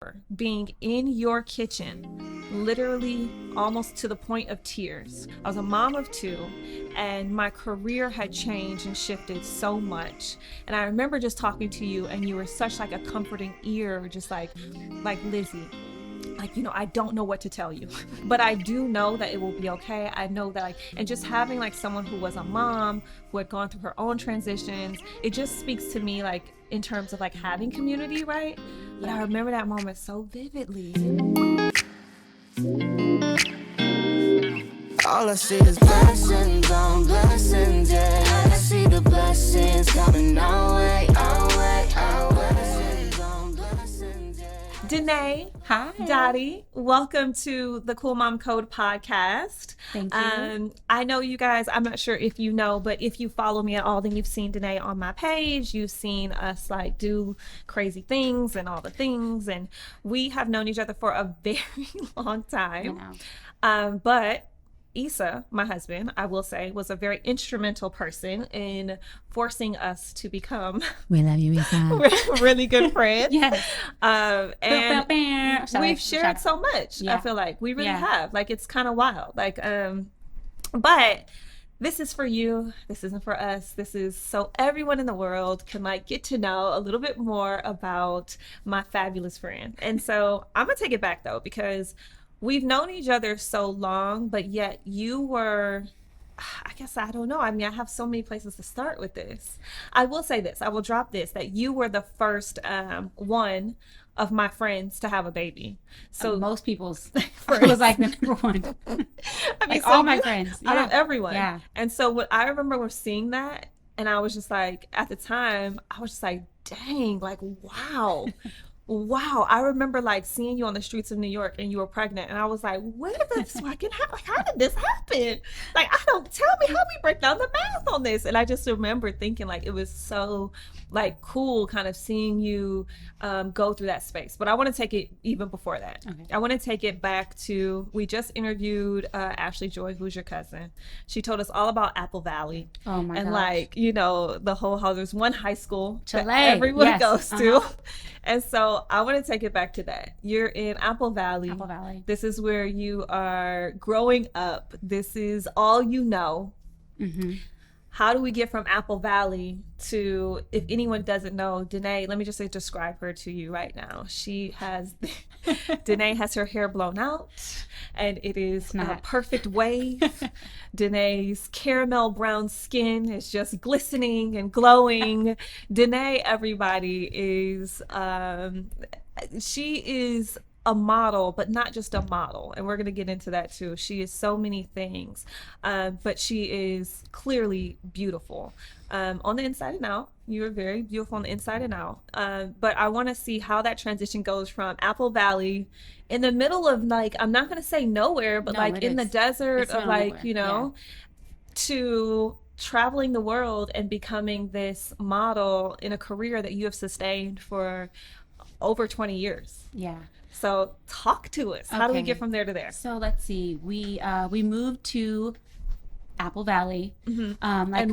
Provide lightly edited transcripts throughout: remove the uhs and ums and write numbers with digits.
remember being in your kitchen, literally almost to the point of tears. I was a mom of 2, and my career had changed and shifted so much. And I remember just talking to you, and you were such like a comforting ear, just like Lizzie, like, I don't know what to tell you, but I do know that it will be okay. I know that, like, and just having like someone who was a mom who had gone through her own transitions, it just speaks to me, like, in terms of like having community, right? But I remember that moment so vividly. All I see is blessings on blessings, yeah. I see the blessings coming our way, our way, our way. Blessings on blessings, yeah. Danee, Hi. Doty, welcome to the Cool Mom Code podcast. Thank you. I know you guys, I'm not sure if you know, but if you follow me at all, then you've seen Danee on my page. You've seen us like do crazy things and all the things. And we have known each other for a very long time. But Issa, my husband, I will say, was a very instrumental person in forcing us to become We love you, Issa. really good friends. Yes. And we've shared so much. Yeah. I feel like we really have. Like, it's kind of wild. Like, but this is for you. This isn't for us. This is so everyone in the world can like get to know a little bit more about my fabulous friend. And so I'm gonna take it back though, because we've known each other so long, but yet you were, I guess, I don't know. I mean, I have so many places to start with this. I will say this, I will drop this, that you were the first one of my friends to have a baby. So most people's was like the number one. I mean, like so all my friends. out of everyone. Yeah. And so what I remember was seeing that, and I was just like, at the time, I was just like, dang, like, wow. Wow, I remember like seeing you on the streets of New York and you were pregnant, and I was like, where did this fucking happen? Like, how did this happen? Like, tell me how we break down the math on this. And I just remember thinking like it was so like cool kind of seeing you go through that space. But I want to take it even before that. Okay. I want to take it back to, we just interviewed Ashley Joy, who's your cousin. She told us all about Apple Valley. Oh my And gosh. like, the whole, how there's one high school Chile. that everyone Yes. goes to. And so I want to take it back to that. You're in Apple Valley. Apple Valley. This is where you are growing up. This is all you know. Mm-hmm. How do we get from Apple Valley to, if anyone doesn't know, Danee, let me just say, describe her to you right now. Danee has her hair blown out, and it is a perfect wave. Danee's caramel brown skin is just glistening and glowing. Danee, everybody, is, she is a model, but not just a model. And we're going to get into that too. She is so many things, but she is clearly beautiful on the inside and out. You are very beautiful on the inside and out. But I want to see how that transition goes from Apple Valley in the middle of, like, I'm not going to say nowhere, but like in the desert of like, to traveling the world and becoming this model in a career that you have sustained for over 20 years. Yeah. So talk to us. How do we get from there to there? So let's see. We moved to Apple Valley. Mm-hmm. And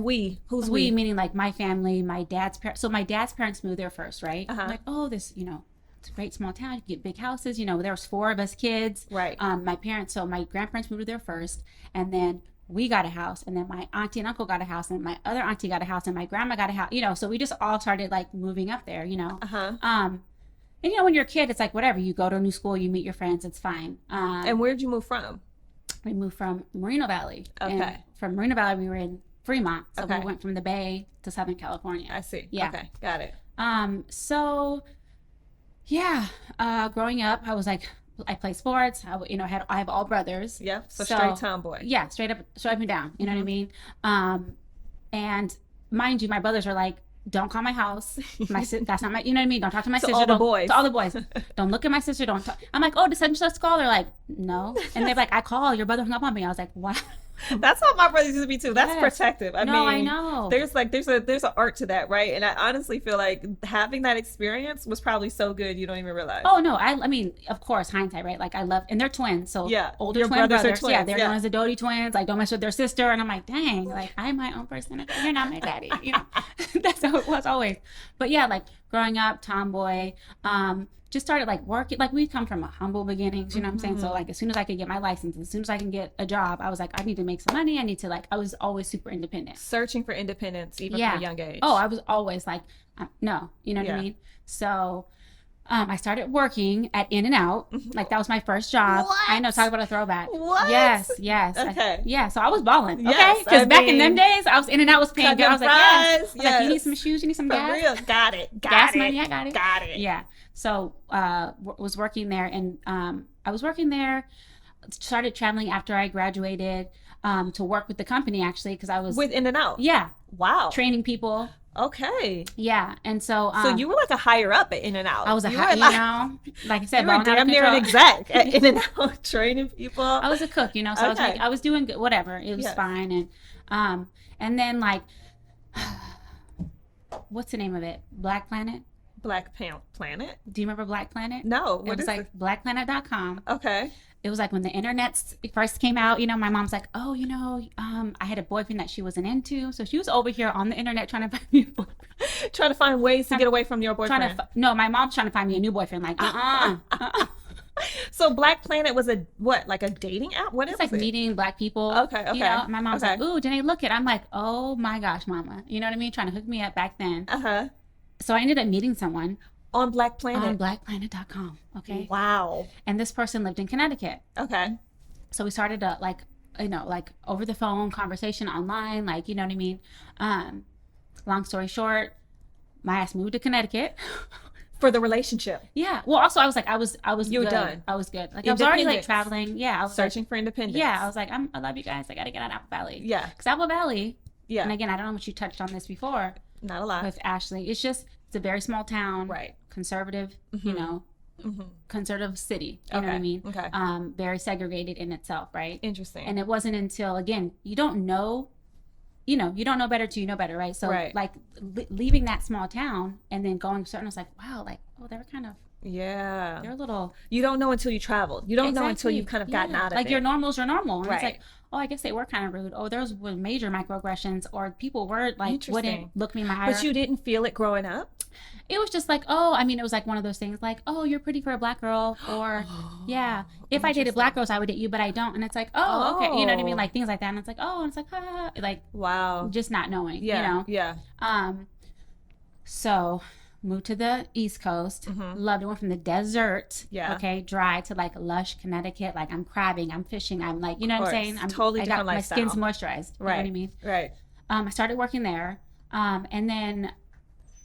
who's we? Meaning like my family, my dad's parents. So my dad's parents moved there first, right? Uh-huh. Like, oh, this, it's a great small town. You get big houses. There was 4 of us kids. Right. My grandparents moved there first, and then we got a house, and then my auntie and uncle got a house, and my other auntie got a house, and my grandma got a house. So we just all started like moving up there. Uh-huh. And when you're a kid, it's like whatever. You go to a new school, you meet your friends, it's fine. And where'd you move from? We moved from Moreno Valley. Okay. And from Moreno Valley, we were in Fremont. So Okay. we went from the Bay to Southern California. I see. Yeah. Okay, got it. Growing up, I was like, I play sports. I have all brothers. Yeah. So straight tomboy. Yeah, straight up and down. You know what I mean? And mind you, my brothers are like, don't call my house. That's not my, you know what I mean? Don't talk to my sister. All the boys. To all the boys. Don't look at my sister. Don't talk. I'm like, oh, did such and call? They're like, no. And they're like, I call. Your brother hung up on me. I was like, what? That's how my brothers used to be too. That's Yes. protective. I know. There's an art to that, right? And I honestly feel like having that experience was probably so good you don't even realize. Oh no, I mean, of course, hindsight, right? Like I love, and they're twins, so older your twin brothers. are twins. Yeah, they're known as the Doty twins. Like don't mess with their sister, and I'm like, dang, like I'm my own person. You're not my daddy. That's how it was always. But yeah, like growing up, tomboy. just started like working. Like we come from a humble beginnings, you know what I'm saying? So like as soon as I could get my license, as soon as I can get a job, I was like, I need to make some money. I need to like, I was always super independent. Searching for independence even from a young age. Oh, I was always like, no, you know what I mean? So I started working at In-N-Out. Like that was my first job. What? I know, talk about a throwback. What? Yes. Okay. So I was balling. Okay. Yes, Because back in them days, I was In-N-Out was paying good. I was like, yes. I was like, you need some shoes, you need some For gas. real. Got it. Gas money, I got it. Got it. Yeah. So was working there, and I was working there, started traveling after I graduated to work with the company actually, because I was With In-N-Out. Yeah. Wow. Training people. Okay. Yeah. And so So you were like a higher up at In-N-Out. I was like I said, you were damn near an exec at In-N-Out training people. I was a cook, you know, so I was doing good, whatever. It was fine. And then like, what's the name of it? Black Planet? Black Planet? Do you remember Black Planet? No. It was like blackplanet.com. Okay. It was like when the internet first came out, you know, my mom's like, oh, you know, I had a boyfriend that she wasn't into. So she was over here on the internet trying to find me a boyfriend. Trying to find ways to get away from your boyfriend. No, my mom's trying to find me a new boyfriend. Like, So Black Planet was like a dating app? What is it? It's like meeting black people. Okay. You know, my mom's like, ooh, Danee, look it. I'm like, oh my gosh, mama. You know what I mean? Trying to hook me up back then. Uh-huh. So I ended up meeting someone. On Black Planet? On blackplanet.com. Okay. Wow. And this person lived in Connecticut. Okay. So we started a like over the phone conversation online, like, you know what I mean? Long story short, my ass moved to Connecticut. For the relationship. Yeah. Well, also I was You were good. done. I was good. Like I was already like traveling. Yeah. I was searching for independence. Yeah. I was like, I love you guys. I got to get out of Apple Valley. Yeah. Because Apple Valley. Yeah. And again, I don't know what you touched on this before. Not a lot. With Ashley. It's a very small town. Right. Conservative, you know, conservative city. You know what I mean? Okay. Very segregated in itself, right? Interesting. And it wasn't until, again, you don't know better till you know better, right? So like leaving that small town and then going certain, I was like, wow, like, oh, they're kind of, they're a little. You don't know until you traveled. You don't know until you've kind of gotten out of it. Like your normals are normal. And right. It's like, oh, I guess they were kind of rude. Oh, those were major microaggressions, or people were like, wouldn't look me in my eye. But you didn't feel it growing up? It was just like, oh, I mean, it was like one of those things like, oh, you're pretty for a black girl, or yeah, if I dated black girls, I would date you, but I don't. And it's like, oh, okay, you know what I mean? Like things like that. And it's like, oh, and it's like, like, wow, just not knowing, yeah, you know? Yeah. So moved to the East Coast, loved it, went from the desert, okay, dry, to like lush Connecticut. Like I'm crabbing, I'm fishing, I'm like, you know what I'm saying? I'm totally different lifestyle. My skin's moisturized, you know what I mean? Right. I started working there, and then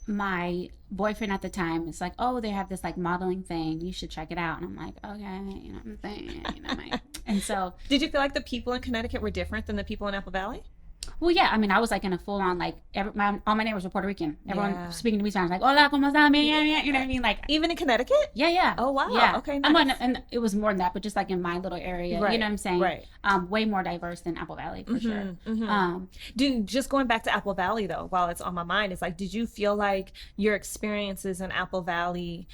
my boyfriend at the time is like, oh, they have this like modeling thing, you should check it out. And I'm like, okay, you know what I'm saying, you know, and so. Did you feel like the people in Connecticut were different than the people in Apple Valley? Well, yeah, I mean, I was like in a full on, like, all my neighbors were Puerto Rican. Everyone speaking to me sounded like, hola, ¿cómo está? You know what I mean? Like, even in Connecticut? Yeah. Oh, wow. Yeah. Okay, nice. And it was more than that, but just like in my little area, right. You know what I'm saying? Right. Way more diverse than Apple Valley, for sure. Just going back to Apple Valley, though, while it's on my mind, it's like, did you feel like your experiences in Apple Valley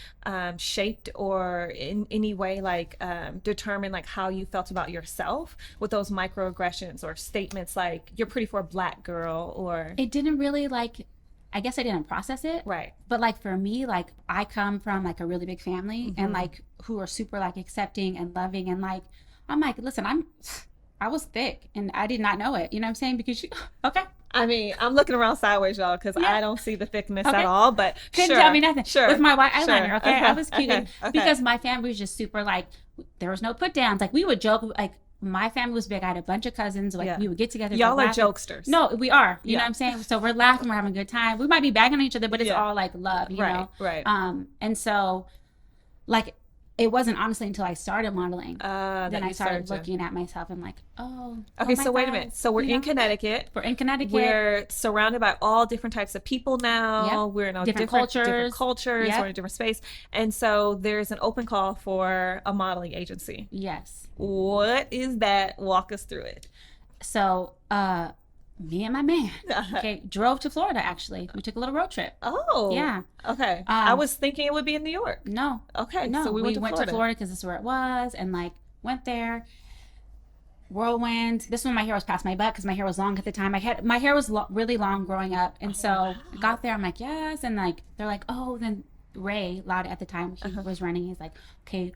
shaped or in any way, like, determined, like, how you felt about yourself with those microaggressions or statements like, you're pretty for a black girl, or it didn't really, like, I guess I didn't process it, right? But like for me, like I come from like a really big family and like who are super like accepting and loving, and like I'm like, listen, I was thick and I did not know it, you know what I'm saying? Because okay, I mean, I'm looking around sideways, y'all, because I don't see the thickness at all, but couldn't tell me nothing. Sure, with my white eyeliner, okay? I was cute because my family was just super, like, there was no put downs. Like we would joke, like my family was big. I had a bunch of cousins. Like we would get together. Y'all are jokesters. No, we are. You know what I'm saying? So we're laughing, we're having a good time. We might be bagging on each other, but it's all like love, you know? Right. And so, like, it wasn't honestly until I started modeling then I started looking at myself and like, okay, so wait a minute. So we're in Connecticut. We're in Connecticut. We're surrounded by all different types of people now. Yep. We're in different cultures. Yep. We're in a different space. And so there's an open call for a modeling agency. Yes. What is that? Walk us through it. So, me and my man, drove to Florida, actually. We took a little road trip. Oh. Yeah. Okay. I was thinking it would be in New York. No. Okay. No, so we went to Florida because this is where it was, and like went there. Whirlwind. This one, my hair was past my butt because my hair was long at the time. My hair was really long growing up, and so I got there. I'm like, yes, and like they're like, oh, then Ray Lauda at the time, he was running. He's like, okay,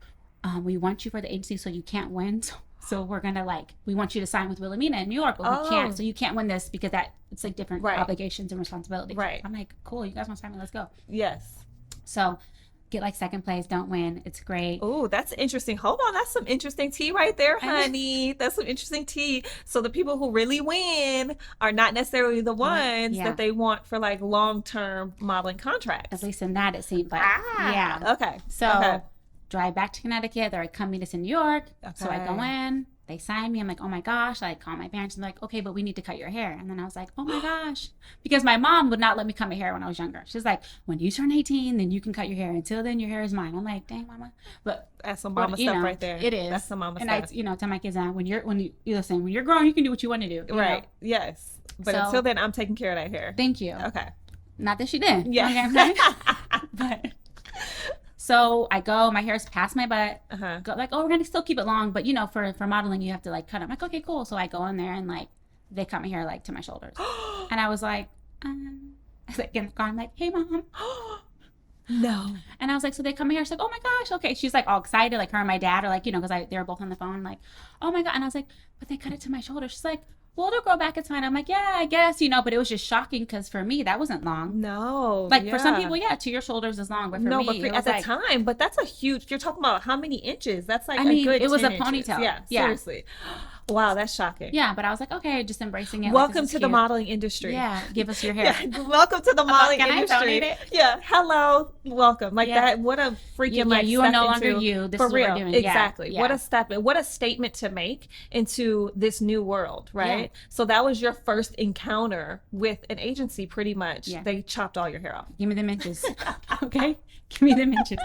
we want you for the agency, so you can't win. So we're gonna we want you to sign with Wilhelmina in New York, but we can't. So you can't win this because it's like different obligations and responsibilities. Right. I'm like, cool. You guys want to sign me? Let's go. Yes. So get like second place, don't win. It's great. Oh, that's interesting. Hold on, that's some interesting tea right there, honey. That's some interesting tea. So the people who really win are not necessarily the ones that they want for like long-term modeling contracts. At least in that it seemed like. Okay. So drive back to Connecticut. They're like, come meet us in New York. Okay. So I go in. They sign me. I'm like, oh my gosh. I call my parents and they're like, okay, but we need to cut your hair. And then I was like, oh my gosh. Because my mom would not let me cut my hair when I was younger. She's like, when you turn 18, then you can cut your hair. Until then, your hair is mine. I'm like, dang, mama. But that's some mama stuff right there. It is. That's some mama and stuff. And I, tell my kids that when you're grown, you can do what you want to do. Right. know? Yes. But until then, I'm taking care of that hair. Thank you. Okay. Not that she did. Yeah. But so I go, my hair's past my butt. Go like, oh, we're gonna still keep it long, but for modeling you have to like cut it. I'm like, okay, cool. So I go in there and like they cut my hair like to my shoulders, and I was like, I was like, I'm like, hey mom. No. And I was like, so they cut my hair. She's like, oh my gosh, okay. She's like all excited, like her and my dad are like, because they were both on the phone, like, oh my god. And I was like, but they cut it to my shoulder. She's like, well, it'll grow back. It's fine. I'm like, yeah, I guess, but it was just shocking because for me, that wasn't long. No. Like for some people, to your shoulders is long. But for me, but at the time, but that's a huge, you're talking about how many inches? That's like a good it was 10 a ponytail. Inches. Yeah, seriously. Wow, that's shocking. Yeah, but I was like, okay, just embracing it. Welcome to the modeling industry. Yeah, give us your hair. Welcome to the modeling Can industry. I donate it? Yeah, hello, welcome. Like that, what a freaking you are no longer you. This is what we're doing. Exactly. Yeah. What a statement to make into this new world, right? Yeah. So that was your first encounter with an agency, pretty much. Yeah. They chopped all your hair off. Give me the inches. Okay? Give me the inches.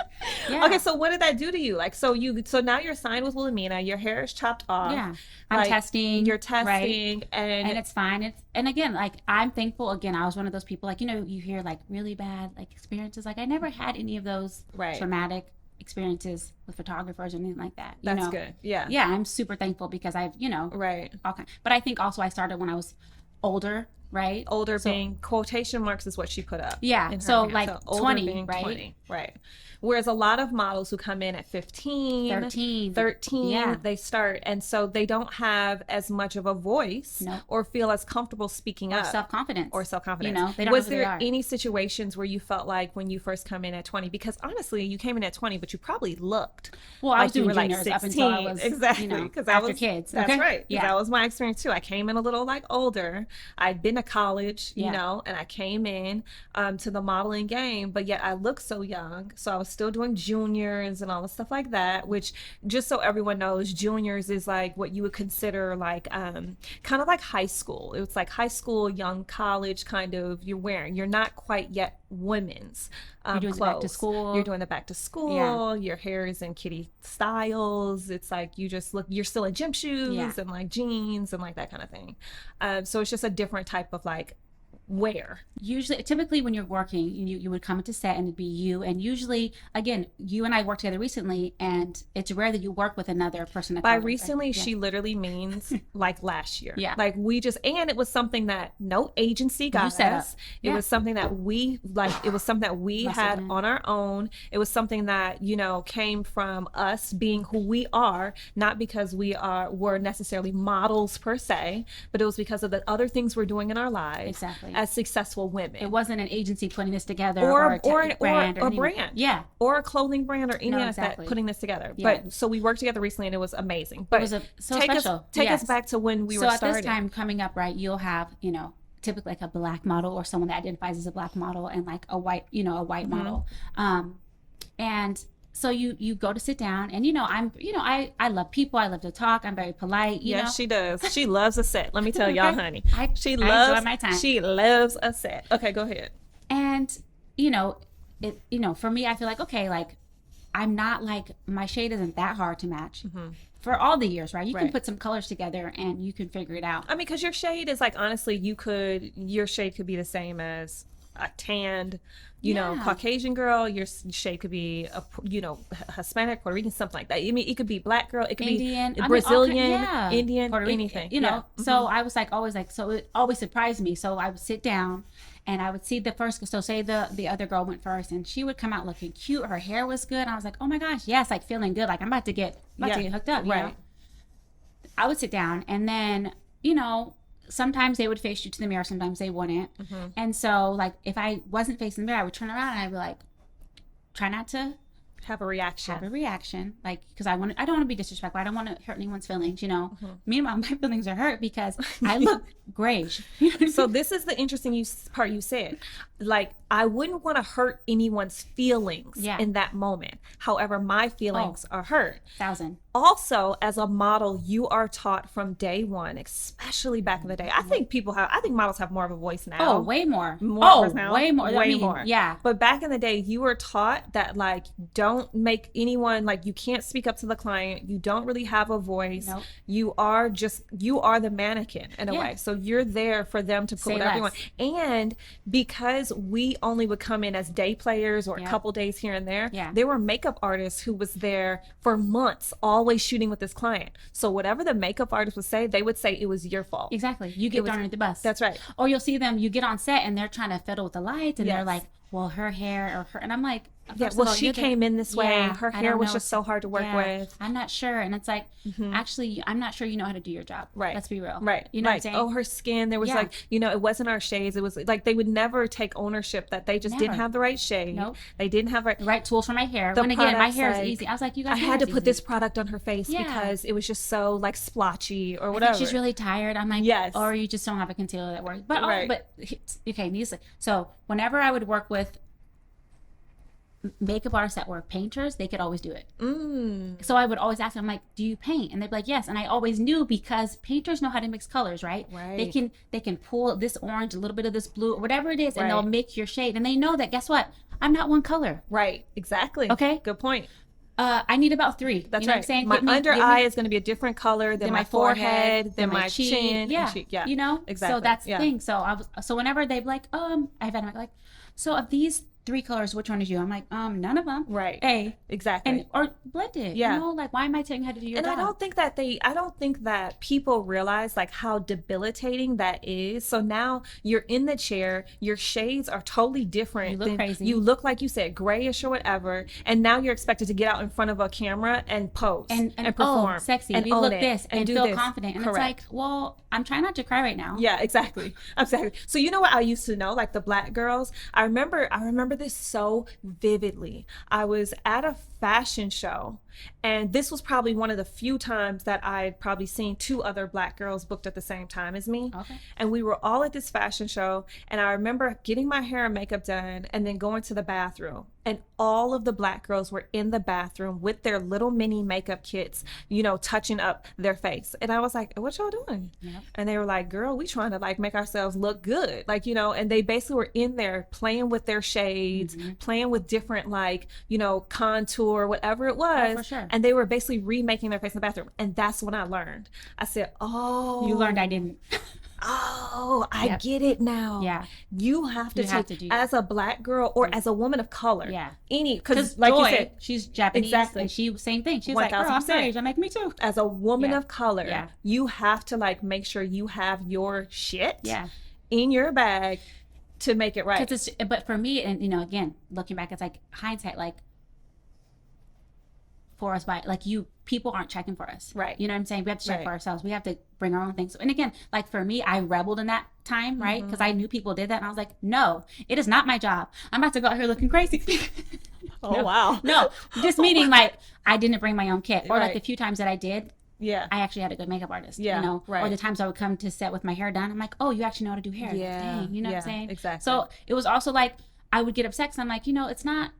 Yeah. Okay, so what did that do to you? Like, so now you're signed with Wilhelmina, your hair is chopped off. Yeah. I'm testing. You're testing, right? and it's fine. And again, like I'm thankful. Again, I was one of those people, like, you hear like really bad like experiences. Like I never had any of those traumatic experiences with photographers or anything like that. That's good. Yeah. Yeah, I'm super thankful because I've, right. all kind. But I think also I started when I was older. Right. Older being quotation marks is what she put up. Yeah. So like 20, right? 20, right. Whereas a lot of models who come in at 15, 13, they start. And so they don't have as much of a voice or feel as comfortable speaking up. Self-confidence. They don't Was know there who they are. any situations where you felt like when you first come in at 20, because honestly, you came in at 20, but you probably looked I was doing you were juniors like 16. up until I was, exactly. Because after kids. That's okay? right. Yeah. That was my experience too. I came in a little like older. I'd been to college, and I came in to the modeling game, but yet I looked so young. So I was still doing juniors and all the stuff like that, which just so everyone knows, juniors is like what you would consider like kind of like high school. It was like high school, young college kind of you're not quite yet women's you're doing clothes. the back to school. You're doing the back to school. Your hair is in kitty styles. It's like you're still in gym shoes and like jeans and like that kind of thing. So it's just a different type of like wear. Typically when you're working, you would come into set and it'd be you, and usually, again, you and I worked together recently, and it's rare that you work with another person. By recently, she literally means like last year. Yeah. Like and it was something that no agency got us. It was something that we it was something that we had on our own. It was something that, came from us being who we are, not because were necessarily models per se, but it was because of the other things we're doing in our lives. Exactly. As successful women. It wasn't an agency putting this together or a brand. Yeah. Or a clothing brand or any of that putting this together. Yeah. But so we worked together recently and it was amazing. But it was so special. Take us back to when we were starting. So at this time coming up, right, you'll have, typically like a black model or someone that identifies as a black model and like a white, a white model. And so you go to sit down and, I love people. I love to talk. I'm very polite. Yes, she does. She loves a set. Let me tell y'all, honey. I enjoy my time. She loves a set. Okay, go ahead. And, for me, I feel like, okay, like I'm not like, my shade isn't that hard to match. For all the years, right? You can put some colors together and you can figure it out. I mean, because your shade is like, honestly, your shade could be the same as a tanned, Caucasian girl. Your shade could be Hispanic, Puerto Rican, something like that. I mean, it could be black girl, it could Indian, be Brazilian, Indian, Puerto Rican, anything. So I was like, always like, so it always surprised me. So I would sit down And I would see the first, so say the other girl went first, and she would come out looking cute. Her hair was good. And I was like, oh my gosh, yes, like feeling good. Like I'm about to get hooked up. You know? I would sit down, and then, sometimes they would face you to the mirror, sometimes they wouldn't. And so, like, if I wasn't facing the mirror, I would turn around and I'd be like, try not to have a reaction, like, because I don't want to be disrespectful. I don't want to hurt anyone's feelings. Meanwhile, my feelings are hurt because I look grayish. So this is the interesting part you said. Like, I wouldn't want to hurt anyone's feelings in that moment. However, my feelings are hurt. 1,000. Also, as a model, you are taught from day one, especially back in the day. I think models have more of a voice now. Oh, way more. Way more. Way more. Yeah. But back in the day, you were taught that, like, don't make anyone, like, you can't speak up to the client. You don't really have a voice. Nope. You are the mannequin in a way. So you're there for them to put whatever you want. And because we only would come in as day players or a couple days here and there, there were makeup artists who was there for months, always shooting with this client. So whatever the makeup artist would say, they would say it was your fault. Exactly. You get thrown under the bus. That's right. Or you'll see them, you get on set and they're trying to fiddle with the lights, and they're like, well, her hair or her, and I'm like, she came in this way. Her hair was just so hard to work with. I'm not sure. And it's like, actually, I'm not sure you know how to do your job. Right. Let's be real. Right. You know what I'm saying? Oh, her skin. There was like, it wasn't our shades. It was like they would never take ownership that they just didn't have the right shade. Nope. They didn't have the right tools for my hair. When again, my hair is easy. I was like, you guys, I had to put this product on her face because it was just so like splotchy or whatever. I think she's really tired. I'm like, yes. Or you just don't have a concealer that works. But okay, so whenever I would work with makeup artists that were painters, they could always do it. So I would always ask them, I'm like, do you paint? And they'd be like, yes. And I always knew, because painters know how to mix colors, right? They can pull this orange, a little bit of this blue, whatever it is, and they'll make your shade. And they know that, guess what, I'm not one color. Right. Exactly. Okay. Good point. I need about 3. That's you know right. What I'm saying? My under eye is going to be a different color than my forehead, than my chin. Yeah. You know? Exactly. So that's the thing. So whenever they'd be like, I've had them like, so of these 3 colors, which one is you? I'm like, none of them. Right. Exactly. Or blend it. Yeah. Like, why am I telling you how to do your job? And I don't think that people realize like how debilitating that is. So now you're in the chair, your shades are totally different. You look crazy. You look, like you said, grayish or whatever. And now you're expected to get out in front of a camera and pose and perform. Sexy. And we own look it, this and do feel this. confident. And Correct. It's like, well, I'm trying not to cry right now. Yeah, exactly. So you know what I used to know, like the black girls? I remember this so vividly. I was at a fashion show, and this was probably one of the few times that I'd probably seen 2 other black girls booked at the same time as me. Okay. And we were all at this fashion show, and I remember getting my hair and makeup done and then going to the bathroom. And all of the black girls were in the bathroom with their little mini makeup kits, touching up their face. And I was like, what y'all doing? Yep. And they were like, girl, we trying to like make ourselves look good. Like, and they basically were in there playing with their shades, playing with different like, contour, whatever it was. Oh, for sure. And they were basically remaking their face in the bathroom. And that's when I learned. I said, oh. You learned I didn't. Oh, I get it now. Yeah. You have to take, as a black girl or as a woman of color. Yeah. Because like you said, she's Japanese. Exactly. And she, same thing. She's like, girl, I'm sorry. I'm like, me too. As a woman of color, you have to like make sure you have your shit in your bag to make it right. But for me, and again, looking back, it's like hindsight, like for us people aren't checking for us. Right. You know what I'm saying? We have to check for ourselves. We have to bring our own things. And again, like for me, I rebelled in that time, right? Because I knew people did that. And I was like, no, it is not my job. I'm about to go out here looking crazy. Wow. No, just meaning like I didn't bring my own kit. Or like the few times that I did, I actually had a good makeup artist. Or the times I would come to set with my hair done, I'm like, oh, you actually know how to do hair. Dang, you know what I'm saying? Exactly. So it was also like, I would get upset because I'm like, it's not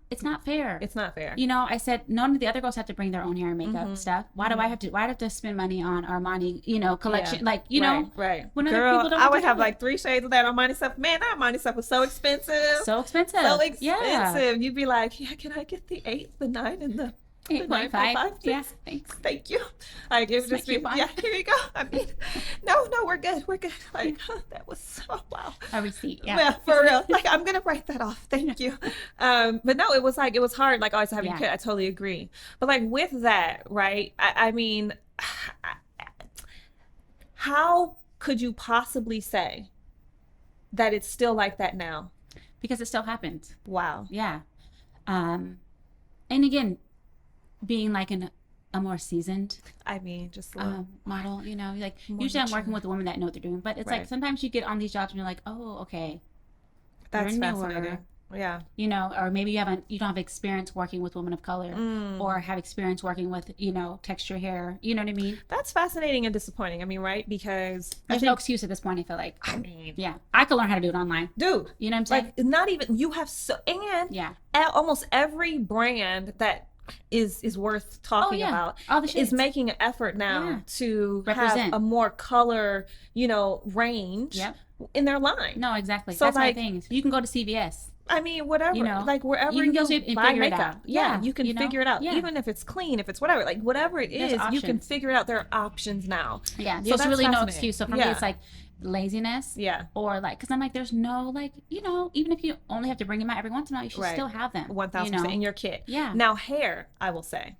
fair. It's not fair. I said none of the other girls have to bring their own hair and makeup stuff. Why do I have to? Why do I have to spend money on Armani, collection? Yeah. Like, right. When Girl, other people don't I would have like 3 shades of that Armani stuff. Man, that Armani stuff was so expensive. So expensive. Yeah. You'd be like, can I get the 8, the 9, and the 8.5. Yeah, thanks. Thank you. Like it would just be, here you go. I mean, no, we're good. Like that was so wow. A receipt. Yeah. Yeah, for real. Like I'm gonna write that off. Thank you. But no, it was hard. Like always having a kid. I totally agree. But like with that, right? I mean, how could you possibly say that it's still like that now? Because it still happens. Wow. Yeah. And again, being like a more seasoned I mean, just a little model, you know, like more usually I'm mature. working with the women that know what they're doing, but it's Right. like sometimes you get on these jobs and you're like, oh, okay, That's you're newer, fascinating. Yeah. you know, or maybe you don't have experience working with women of color or have experience working with, you know, texture hair, you know what I mean? That's fascinating and disappointing. I mean, right? Because There's no excuse at this point, I feel like. I mean, Yeah, I could learn how to do it online. dude, You know what I'm saying? like not even you have so and Yeah. almost every brand that is worth talking yeah. about All the is shades. making an effort now Yeah. to Represent. have a more color, you know, range Yep. in their line. No, exactly. So, That's like- my thing. You can go to CVS. I mean, whatever, You know, like wherever you you, can go see it and buy figure it makeup, out. yeah, Yeah, you can you know? figure it out. Yeah. Even if it's clean, if it's whatever, like whatever it There's is, you can options. figure it out. There are options now. Yeah, So there's that's really no fascinating. excuse. So for me, Yeah. it's like laziness. Yeah. Or like, because I'm like, there's no like, you know, even if you only have to bring them out every once in a while, you should Right. still have them. 1,000% you know? in your kit. Yeah. Now, hair, I will say,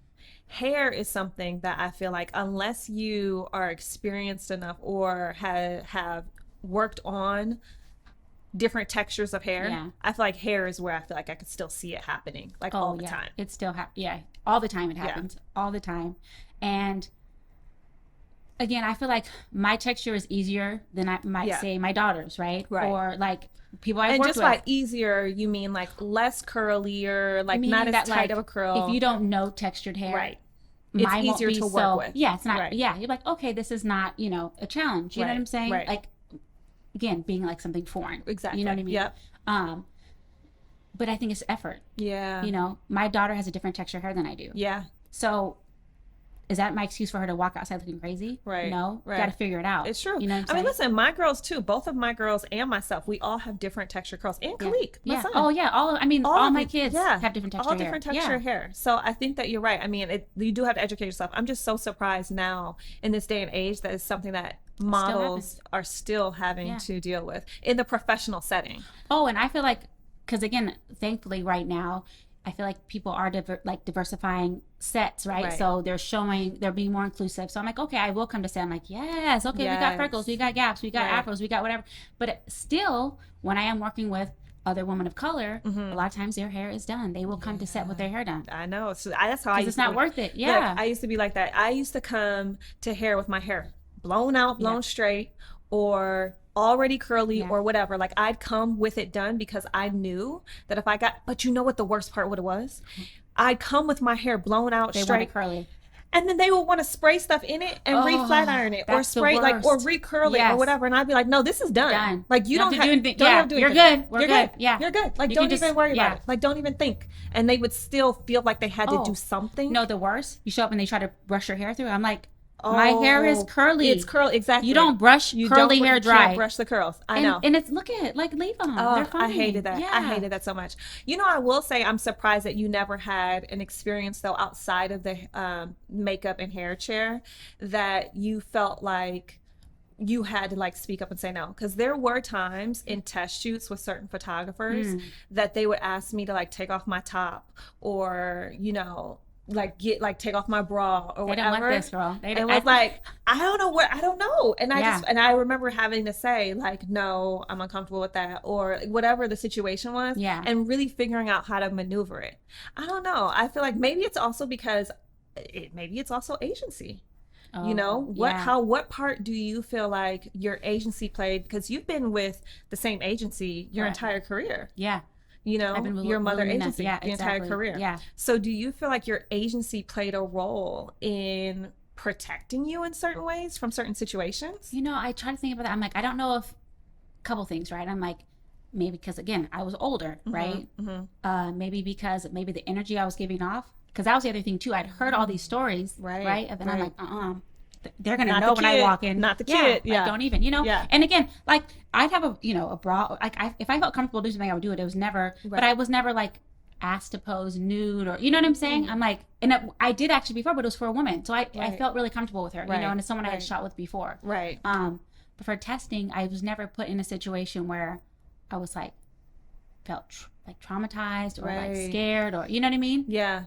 hair is something that I feel like unless you are experienced enough or have worked on different textures of hair, Yeah. I feel like hair is where I feel like I could still see it happening, like all the yeah. time. It's still all the time it happens. All the time. And again, I feel like my texture is easier than I might Yeah. say my daughter's, right? Right. Or like people I've And worked just with. by easier, you mean like less curlier, like Meaning not as that, tight like, of a curl. If you don't know textured hair, Right. It's mine won't easier be to work so, with. Yeah, it's not. Right. Yeah, you're like, okay, this is not, you know, a challenge. You know Right, what I'm saying? right. Like, again, being like something foreign. Exactly. You know what I mean? Yep. But I think it's effort. Yeah. You know, my daughter has a different texture hair than I do. Yeah. So, is that my excuse for her to walk outside looking crazy? Right, No, right. got to figure it out. It's true. You know what I I'm mean, saying? listen, my girls too, both of my girls and myself, we all have different texture curls. And Khalik, my Yeah. son. Oh yeah. All of my them, kids have different texture all hair. different texture hair. So I think that you're right. I mean, you do have to educate yourself. I'm just so surprised now in this day and age that it's something that models are still having Yeah. to deal with in the professional setting. Oh, and I feel like, because again, thankfully, right now, I feel like people are diversifying sets, right? Right. So they're being more inclusive. So I'm like, okay, I will come to say, I'm like, yes, okay, we got Yes. freckles, we got gaps, we got Right. afros, we got whatever. But still, when I am working with other women of color, a lot of times their hair is done. They will come to set with their hair done. I know. So that's how I used It's to not be. worth it. Look, Yeah. I used to be like that. I used to come to hair with my hair blown out, blown straight, or already curly Yeah. or whatever. Like I'd come with it done because I knew that if I but you know what the worst part what it was? I'd come with my hair blown out They want straight, it curly. and then they would want to spray stuff in it and re-flat iron it, or that's the spray like or worst. re-curl it or Yes. whatever. And I'd be like, no, this is done. Done. Like you don't have do anything. don't Yeah, have to do you're anything. good. We're You're good. Yeah. you're good. Like You don't can even just- worry yeah. about it. Like don't even think. And they would still feel like they had to Oh. do something. No, the worst. You show up and they try to brush your hair through. I'm like, my hair is curly. It's curly, exactly. You don't brush curly hair you dry. can't brush the curls. I and, know. And it's look at like leave them. Oh, They're fine. I hated that. Yeah. I hated that so much. You know, I will say I'm surprised that you never had an experience though outside of the makeup and hair chair that you felt like you had to like speak up and say no, because there were times in test shoots with certain photographers that they would ask me to like take off my top or like take off my bra or They whatever. don't want this, girl. They And don't. was like, I don't know. And Yeah. I remember having to say like, no, I'm uncomfortable with that or whatever the situation was. Yeah. And really figuring out how to maneuver it. I don't know. I feel like maybe it's also because maybe it's also agency. Oh, You know, yeah. what part do you feel like your agency played? Because you've been with the same agency your Right. entire career. Yeah. You know, I've been with your mother Luna, agency, yeah, the entire exactly. career. Yeah. So do you feel like your agency played a role in protecting you in certain ways from certain situations? You know, I try to think about that. I'm like, I don't know if a couple things, right? I'm like, maybe because again, I was older, right? Maybe because maybe the energy I was giving off. Because that was the other thing too. I'd heard all these stories, right? And then I'm like, they're gonna Not know the when I kid, walk in. not the kid, yeah. Like, don't even, Yeah. And again, like I'd have a bra. Like if I felt comfortable doing something, I would do it. It was never, but I was never like asked to pose nude or you know what I'm saying. I'm like, and I did actually before, but it was for a woman, so I felt really comfortable with her, and it's someone I had shot with before, Right. But for testing, I was never put in a situation where I was like felt like traumatized or like Right. scared, or you know what I mean? Yeah.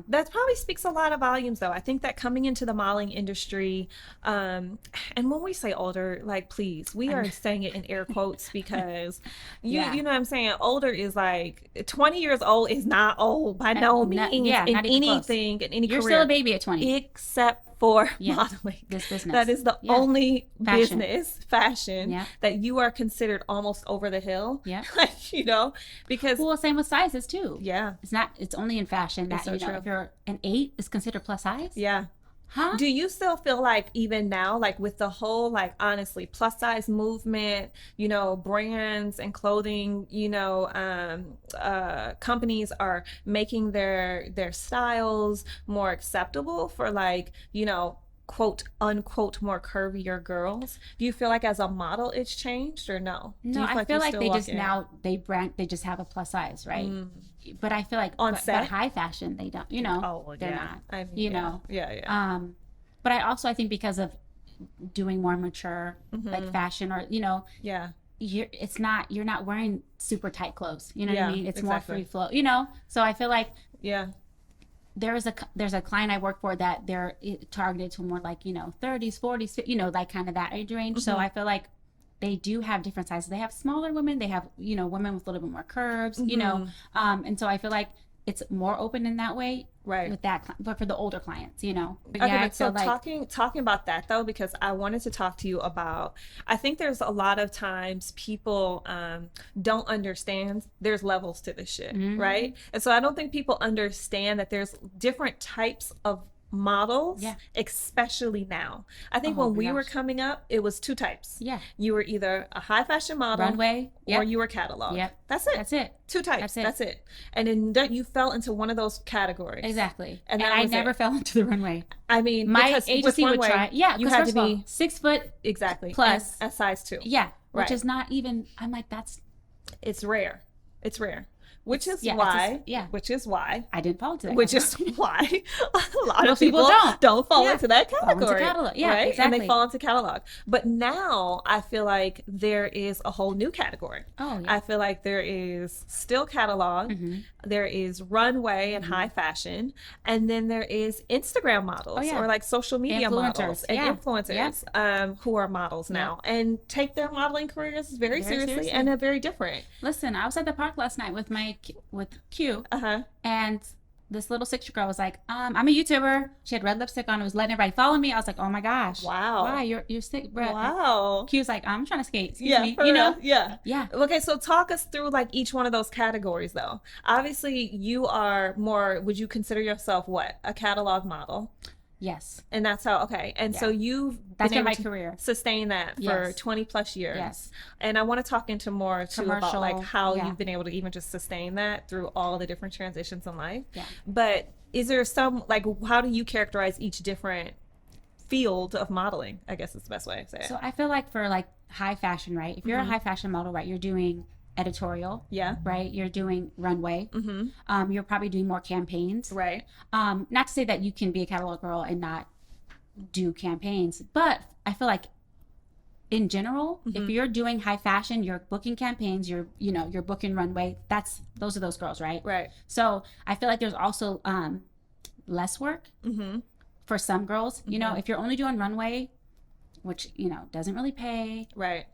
That probably speaks a lot of volumes, though. I think that coming into the modeling industry, and when we say older, like, please, we are saying it in air quotes because Yeah. you know what I'm saying? Older is like 20 years old is not old by no means yeah, in not even close. anything, in any You're career. still a baby at 20. Except for Yeah. modeling. This business. That is the Yeah. only Fashion. business, fashion, Yeah. that you are considered almost over the hill. Yeah. Like, you know, because, Well, same with sizes too. yeah, It's only in fashion that, so you know, true. if you're an 8 is considered plus size. yeah. Huh? Do you still feel like even now, like with the whole, like, honestly, plus size movement, you know, brands and clothing, you know, companies are making their styles more acceptable for, like, you know, quote unquote more curvier girls? Do you feel like as a model it's changed or no? Do No, you I feel you like still they walk just in? now they just have a plus size, right? But I feel like On but set? high fashion they don't, you know, Oh, well, they're yeah. not. I mean, You yeah. know. Yeah. But I think because of doing more mature Mm-hmm. like fashion, or you know, Yeah. you're not wearing super tight clothes, you know what Yeah, I mean? It's exactly. more free flow, you know. So I feel like Yeah. there's a client I work for that they're targeted to more like, you know, 30s, 40s, you know, like kind of that age range. So I feel like they do have different sizes. They have smaller women, they have, you know, women with a little bit more curves, you know. And so I feel like it's more open in that way, Right. with that, but for the older clients, you know. But Okay, yeah, I but so feel like talking about that though, because I wanted to talk to you about, I think there's a lot of times people don't understand there's levels to this shit, Mm-hmm. right? And so I don't think people understand that there's different types of models, Yeah. especially now. I think Oh when my we were gosh. coming up, it was two types. Yeah. You were either a high fashion model Runway. or Yep. you were catalog. Yep. That's it. That's it. Two types. That's it. That's it. And then that you fell into one of those categories. Exactly. And And that I was never it. fell into the runway. I mean, My because with agency would runway, try. Yeah, you because had first to of all, be 6 foot exactly plus. and a size 2. Yeah, which Right. is not even. I'm like, that's. It's rare. It's rare. Which is yeah, it's why. yeah. Which is why. I didn't fall into that. Which category. is why a lot of Most people people don't fall Yeah. into that Fall into category. catalog. Yeah, right? And exactly. they fall into catalog. But now I feel like there is a whole new category. Oh, yeah. I feel like there is still catalog, there is runway and high fashion, and then there is Instagram models, Oh, yeah. or like social media models Influencers, and yeah. influencers who are models now and take their modeling careers very seriously and are very different. Listen, I was at the park last night with Q, Uh-huh. and this little 6-year girl was like, I'm a YouTuber. She had red lipstick on. It was letting everybody follow me. I was like, oh my gosh. Wow. Why? You're sick, bro. Wow. Q's like, I'm trying to skate. Excuse Yeah, me. for You real. know? Yeah. Yeah. Okay, so talk us through like each one of those categories though. Obviously, you are more, would you consider yourself what? A catalog model? Yes. And that's how, okay. And so you've That's been been able my to career. sustain that for Yes. 20 plus years. Yes. And I want to talk into more too about like Commercial, how yeah. you've been able to even just sustain that through all the different transitions in life. Yeah. But is there some, like, how do you characterize each different field of modeling? I guess is the best way to say it. So I feel like for like high fashion, right? If you're a high fashion model, right, you're doing editorial, Yeah. right? You're doing runway. You're probably doing more campaigns. Right. Not to say that you can be a catalog girl and not do campaigns, but I feel like in general, if you're doing high fashion, you're booking campaigns, you're booking runway, those are those girls, right? Right. So I feel like there's also less work for some girls. You know, if you're only doing runway, which, you know, doesn't really pay, Right.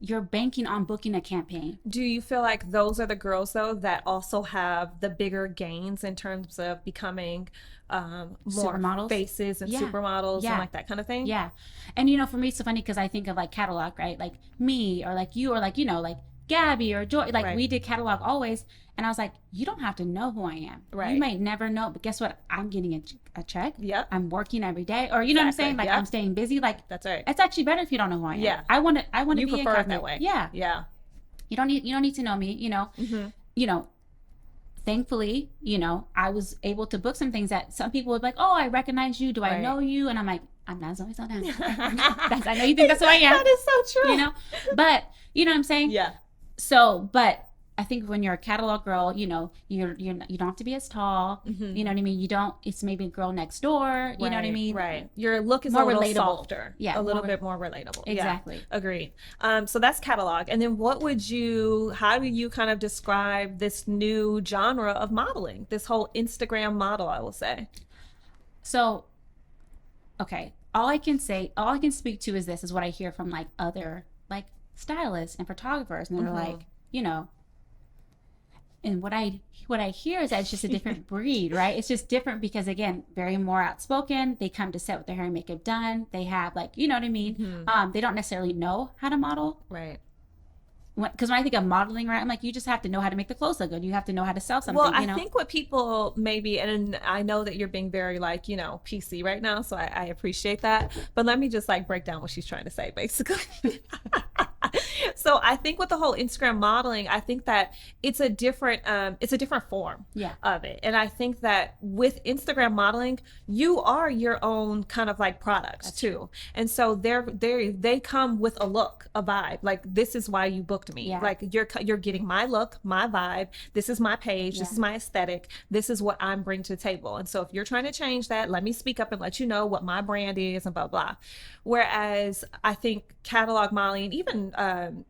you're banking on booking a campaign. Do you feel like those are the girls though that also have the bigger gains in terms of becoming more Supermodels? faces and Yeah. supermodels Yeah. and like that kind of thing? Yeah. And, you know, for me, it's so funny because I think of like catalog, right? Like me or like you or like, you know, like Gabby or Joy, like Right. we did catalog always. And I was like, you don't have to know who I am. Right. You might never know, but guess what? I'm getting a check. Yep. I'm working every day. Or, you know what I'm Exactly. saying? Like Yep. I'm staying busy. Like That's right. it's actually better if you don't know who I am. Yeah. I want to You be prefer it incognito. that way. Yeah. Yeah. You don't need to know me, you know. You know, thankfully, you know, I was able to book some things that some people would be like, oh, I recognize you. Do I Right. know you? And I'm like, I'm not Zoe Saldana. I know you think that's who I am. That is so true. You know, but you know what I'm saying? Yeah. So, but I think when you're a catalog girl, you know, you don't have to be as tall. You know what I mean? It's maybe a girl next door. You know what I mean? Right. Your look is More a little relatable. softer. Yeah, A little more bit more relatable. Exactly. Yeah, agreed. So that's catalog. And then how do you kind of describe this new genre of modeling? This whole Instagram model, I will say. So, okay, all I can speak to is what I hear from like other like stylists and photographers, and they're like, you know, and what I hear is that it's just a different breed, right? It's just different because, again, very more outspoken. They come to set with their hair and makeup done. They have, like, you know what I mean? They don't necessarily know how to model. Right. Because when I think of modeling, right, I'm like, you just have to know how to make the clothes look good. You have to know how to sell something. Well, you know? I think what people maybe, and I know that you're being very like, you know, PC right now, so I appreciate that. But let me just like break down what she's trying to say, basically. So I think with the whole Instagram modeling, I think that it's a different form of it. And I think that with Instagram modeling, you are your own kind of like product too. And so they come with a look, a vibe. Like, this is why you booked me. Yeah. Like, you're getting my look, my vibe. This is my page. This is my aesthetic. This is what I'm bringing to the table. And so if you're trying to change that, let me speak up and let you know what my brand is and blah, blah. Whereas I think catalog modeling, even,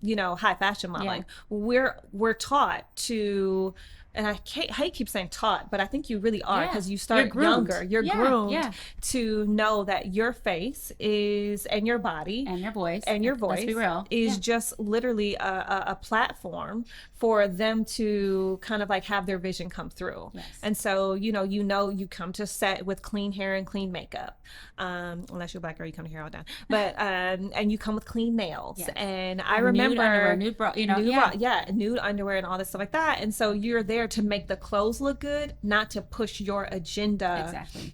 you know, high fashion modeling, we're taught to, and I hate keep saying taught, but I think you really are, because you start younger. You're groomed to know that your face is, and your body and your voice, let's be real, is just literally a platform for them to kind of like have their vision come through. And so, you know, you come to set with clean hair and clean makeup, unless you're a black girl, you come to hair all down, but and you come with clean nails, and I remember nude underwear, nude bra, you know, nude underwear and all this stuff like that. And so you're there to make the clothes look good, not to push your agenda. Exactly.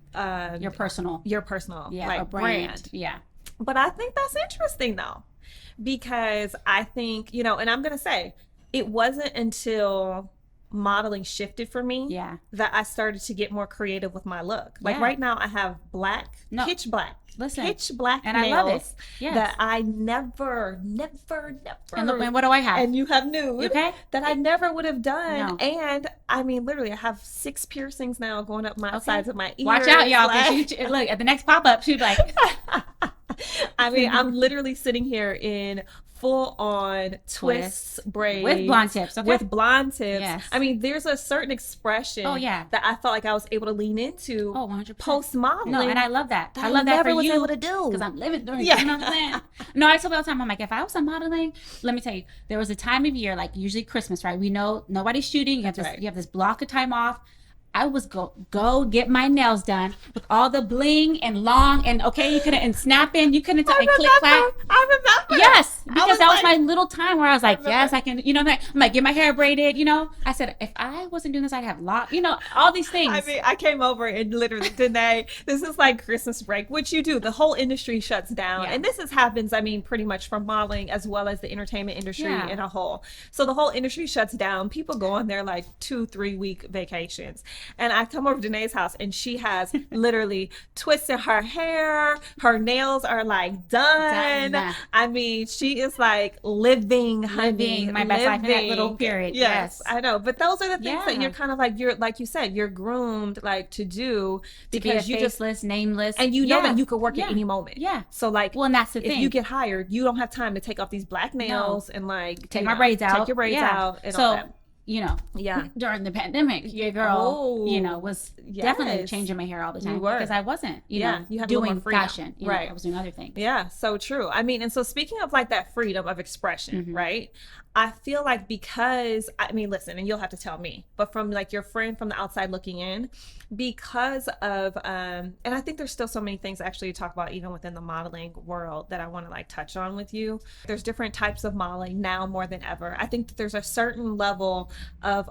Your personal like brand. Yeah. But I think that's interesting though, because I think, you know, and I'm gonna say, it wasn't until modeling shifted for me that I started to get more creative with my look. Like right now I have pitch black and nails, I love it. that I never and what do I have? And you have nude, okay, that I never would have done. And I mean, literally, I have 6 piercings now going up my sides of my ears. Watch out, y'all, because look at the next pop-up, she'd be like I mean, I'm literally sitting here in full-on twists, braids with blonde tips. Yes. I mean, there's a certain expression that I felt like I was able to lean into 100%. post-modeling. No, and I love that. I love that for you. I never was able to do. Because I'm living during, you know what I'm saying? No, I tell people all the time, I'm like, if I was on modeling, let me tell you, there was a time of year, like usually Christmas, right? We know nobody's shooting. You have this block of time off. I was go get my nails done with all the bling and long and you couldn't, and snap in, you couldn't and click clack. I remember. Yes, because that was my little time where I was like, yes, I can, you know, I'm like, get my hair braided, you know. I said, if I wasn't doing this, I'd have lock, you know, all these things. I mean, I came over and literally, Danee, this is like Christmas break, which you do. The whole industry shuts down. And this happens, I mean, pretty much from modeling as well as the entertainment industry in a whole. So the whole industry shuts down. People go on their like 2-3 week vacations. And I come over to Danee's house and she has literally twisted her hair. Her nails are like done. I mean, she is like living my best life in that little period. Yes, I know. But those are the things that you're kind of like, you're, like you said, you're groomed like to do, because you faceless, nameless, and you know that you could work at any moment. So like, well, and that's the thing. If you get hired, you don't have time to take off these black nails and like take my braids out, take your braids out, and all that. You know, during the pandemic, your girl, you know, was definitely changing my hair all the time because I wasn't, you know, you had doing fashion. You know, right. I was doing other things. Yeah, so true. I mean, and so speaking of like that freedom of expression, right? I feel like, because, I mean, listen, and you'll have to tell me, but from like your friend from the outside looking in, because of, and I think there's still so many things actually to talk about even within the modeling world that I want to like touch on with you. There's different types of modeling now more than ever. I think that there's a certain level of,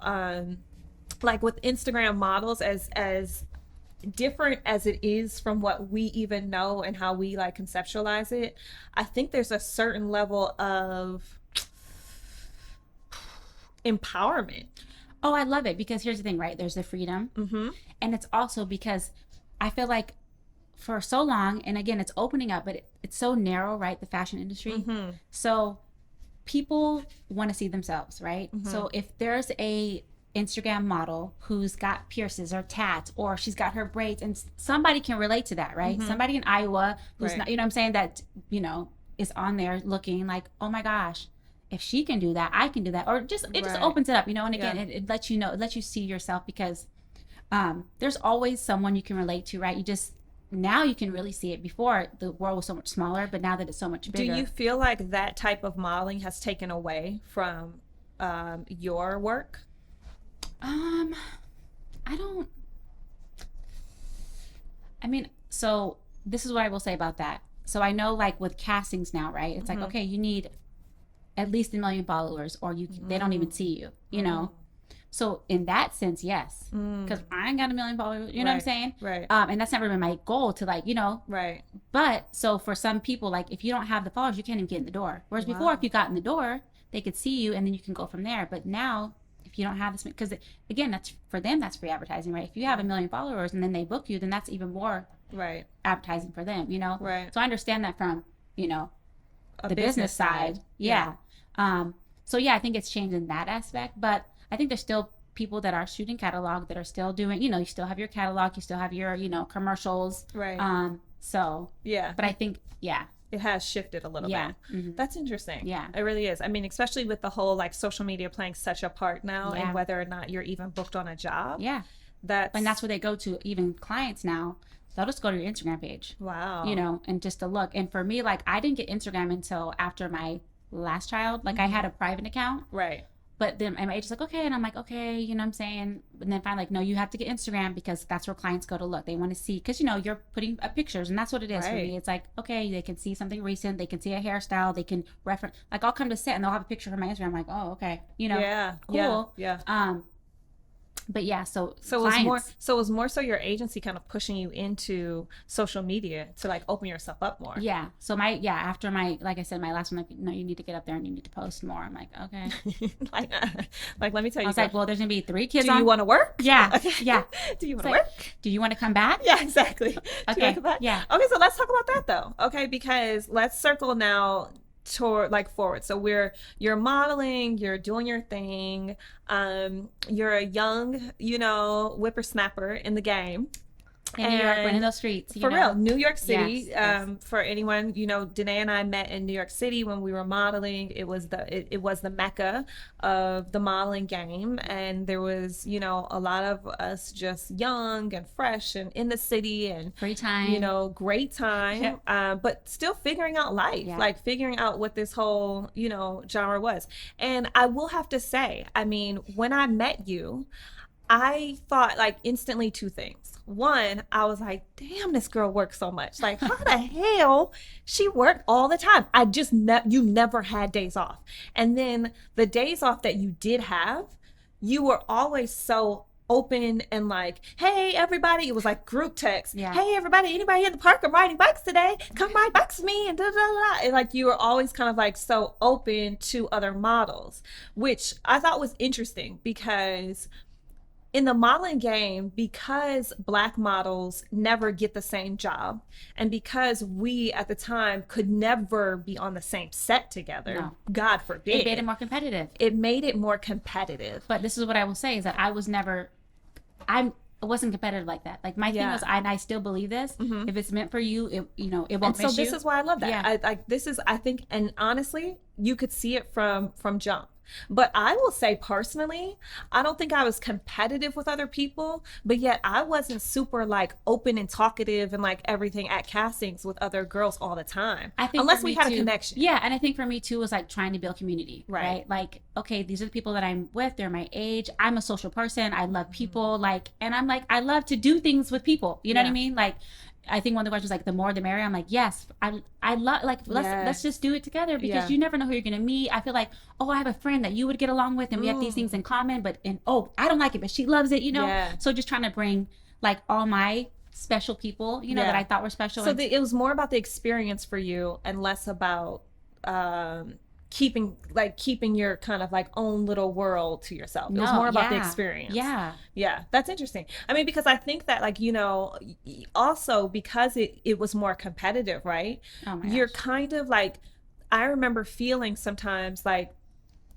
like with Instagram models, as different as it is from what we even know and how we like conceptualize it, I think there's a certain level of empowerment. Oh, I love it, because here's the thing, right? There's the freedom, and it's also because I feel like for so long, and again, it's opening up, but it's so narrow, right? The fashion industry. So people want to see themselves, right? Mm-hmm. So if there's a Instagram model who's got piercings or tats, or she's got her braids, and somebody can relate to that, right? Mm-hmm. Somebody in Iowa who's Right. not, you know what I'm saying, that, you know, is on there looking like, oh my gosh, if she can do that, I can do that. Or just, it just Right. opens it up, you know, and again, Yeah. it lets you know, it lets you see yourself, because there's always someone you can relate to, right? You just, now you can really see it. Before, the world was so much smaller, but now that it's so much Do bigger. you feel like that type of modeling has taken away from your work? I don't, I mean, so this is what I will say about that. So I know, like, with castings now, right? It's like, okay, you need at least 1 million followers, or they don't even see you, you know? So in that sense, yes, because I ain't got 1 million followers, you know what I'm Right. saying? Right. And that's never been my goal to, like, you know, Right. but so for some people, like, if you don't have the followers, you can't even get in the door. Whereas before, Wow. if you got in the door, they could see you and then you can go from there. But now, if you don't have this, because again, that's for them, that's free advertising, right? If you have 1 million followers and then they book you, then that's even more Right. advertising for them, you know? Right. So I understand that from, you know, A the business side. Yeah. So yeah, I think it's changed in that aspect, but I think there's still people that are shooting catalog that are still doing, you know, you still have your catalog, you still have your, you know, commercials. Right. So, Yeah. but I think, yeah, It has shifted a little yeah, bit. That's interesting. Yeah. It really is. I mean, especially with the whole like social media playing such a part now, Yeah. and whether or not you're even booked on a job. yeah. And that's where they go to, even clients now. They'll just go to your Instagram page, wow. you know, and just to look. And for me, like, I didn't get Instagram until after my last child. Like, I had a private account, Right. but then my agent's like, okay. And I'm like, okay, you know what I'm saying? And then finally, like, no, you have to get Instagram, because that's where clients go to look. They want to see, because, you know, you're putting up pictures, and that's what it is for Right. me. It's like, okay, they can see something recent. They can see a hairstyle. They can reference, like, I'll come to set and they'll have a picture from my Instagram. I'm like, oh, okay. You know, Yeah. cool. Yeah. But yeah, so So it was more. clients- So it was more so your agency kind of pushing you into social media to like open yourself up more. Yeah. So after my, like I said, my last one, like, no, you need to get up there and you need to post more. I'm like, okay. like let me tell I you. was like, well, there's gonna be 3 kids. do you want to work? Yeah. Okay. Yeah. Do you want to like- work? Do you want to come back? Yeah, exactly. Do you Okay, wanna come back? yeah. Okay, so let's talk about that though. Okay, because let's circle now toward like forward. So you're modeling, you're doing your thing. You're a young, you know, whippersnapper in the game. In New York, And running those streets. You For know? real, New York City. Yes. For anyone, you know, Danee and I met in New York City when we were modeling. It was the mecca of the modeling game, and there was, you know, a lot of us just young and fresh and in the city and Free time. you know, great time, but still figuring out life, Yeah. like figuring out what this whole, you know, genre was. And I will have to say, I mean, when I met you, I thought like instantly 2 things. One, I was like, damn, this girl works so much. Like, how the hell she worked all the time? I just, you never had days off. And then the days off that you did have, you were always so open and like, hey, everybody. It was like group text. Yeah. Hey, everybody, anybody in the park? I'm riding bikes today. Come ride bikes with me. And da da da. And like, you were always kind of like so open to other models, which I thought was interesting because in the modeling game, because Black models never get the same job, and because we at the time could never be on the same set together, No. God forbid, It made it more competitive. it made it more competitive. But this is what I will say, is that I wasn't competitive like that. Like, my thing Yeah. was, and I still believe this, if it's meant for you, it, you know, it And won't so miss this you. is why I love that. Yeah. I think, and honestly, you could see it from jump. But I will say personally, I don't think I was competitive with other people, but yet I wasn't super like open and talkative and like everything at castings with other girls all the time. I think Unless for we me had too- a connection. Yeah, and I think for me too was like trying to build community, Right. right? Like, okay, these are the people that I'm with. They're my age. I'm a social person. I love people. Like, and I'm like, I love to do things with people. You know what I Yeah. mean? Like, I think one of the questions was like, the more the merrier. I'm like, yes, I love, like, let's just do it together, because Yeah. you never know who you're gonna meet. I feel like, oh, I have a friend that you would get along with, and we have these things in common. But I don't like it, but she loves it. You know. Yeah. So just trying to bring like all my special people, you know, Yeah. that I thought were special. So and- it was more about the experience for you and less about keeping your kind of like own little world to yourself. It was No, more about the yeah. experience. Yeah. Yeah, that's interesting. I mean, because I think that like, you know, also because it was more competitive, right? Oh my You're gosh. kind of like, I remember feeling sometimes like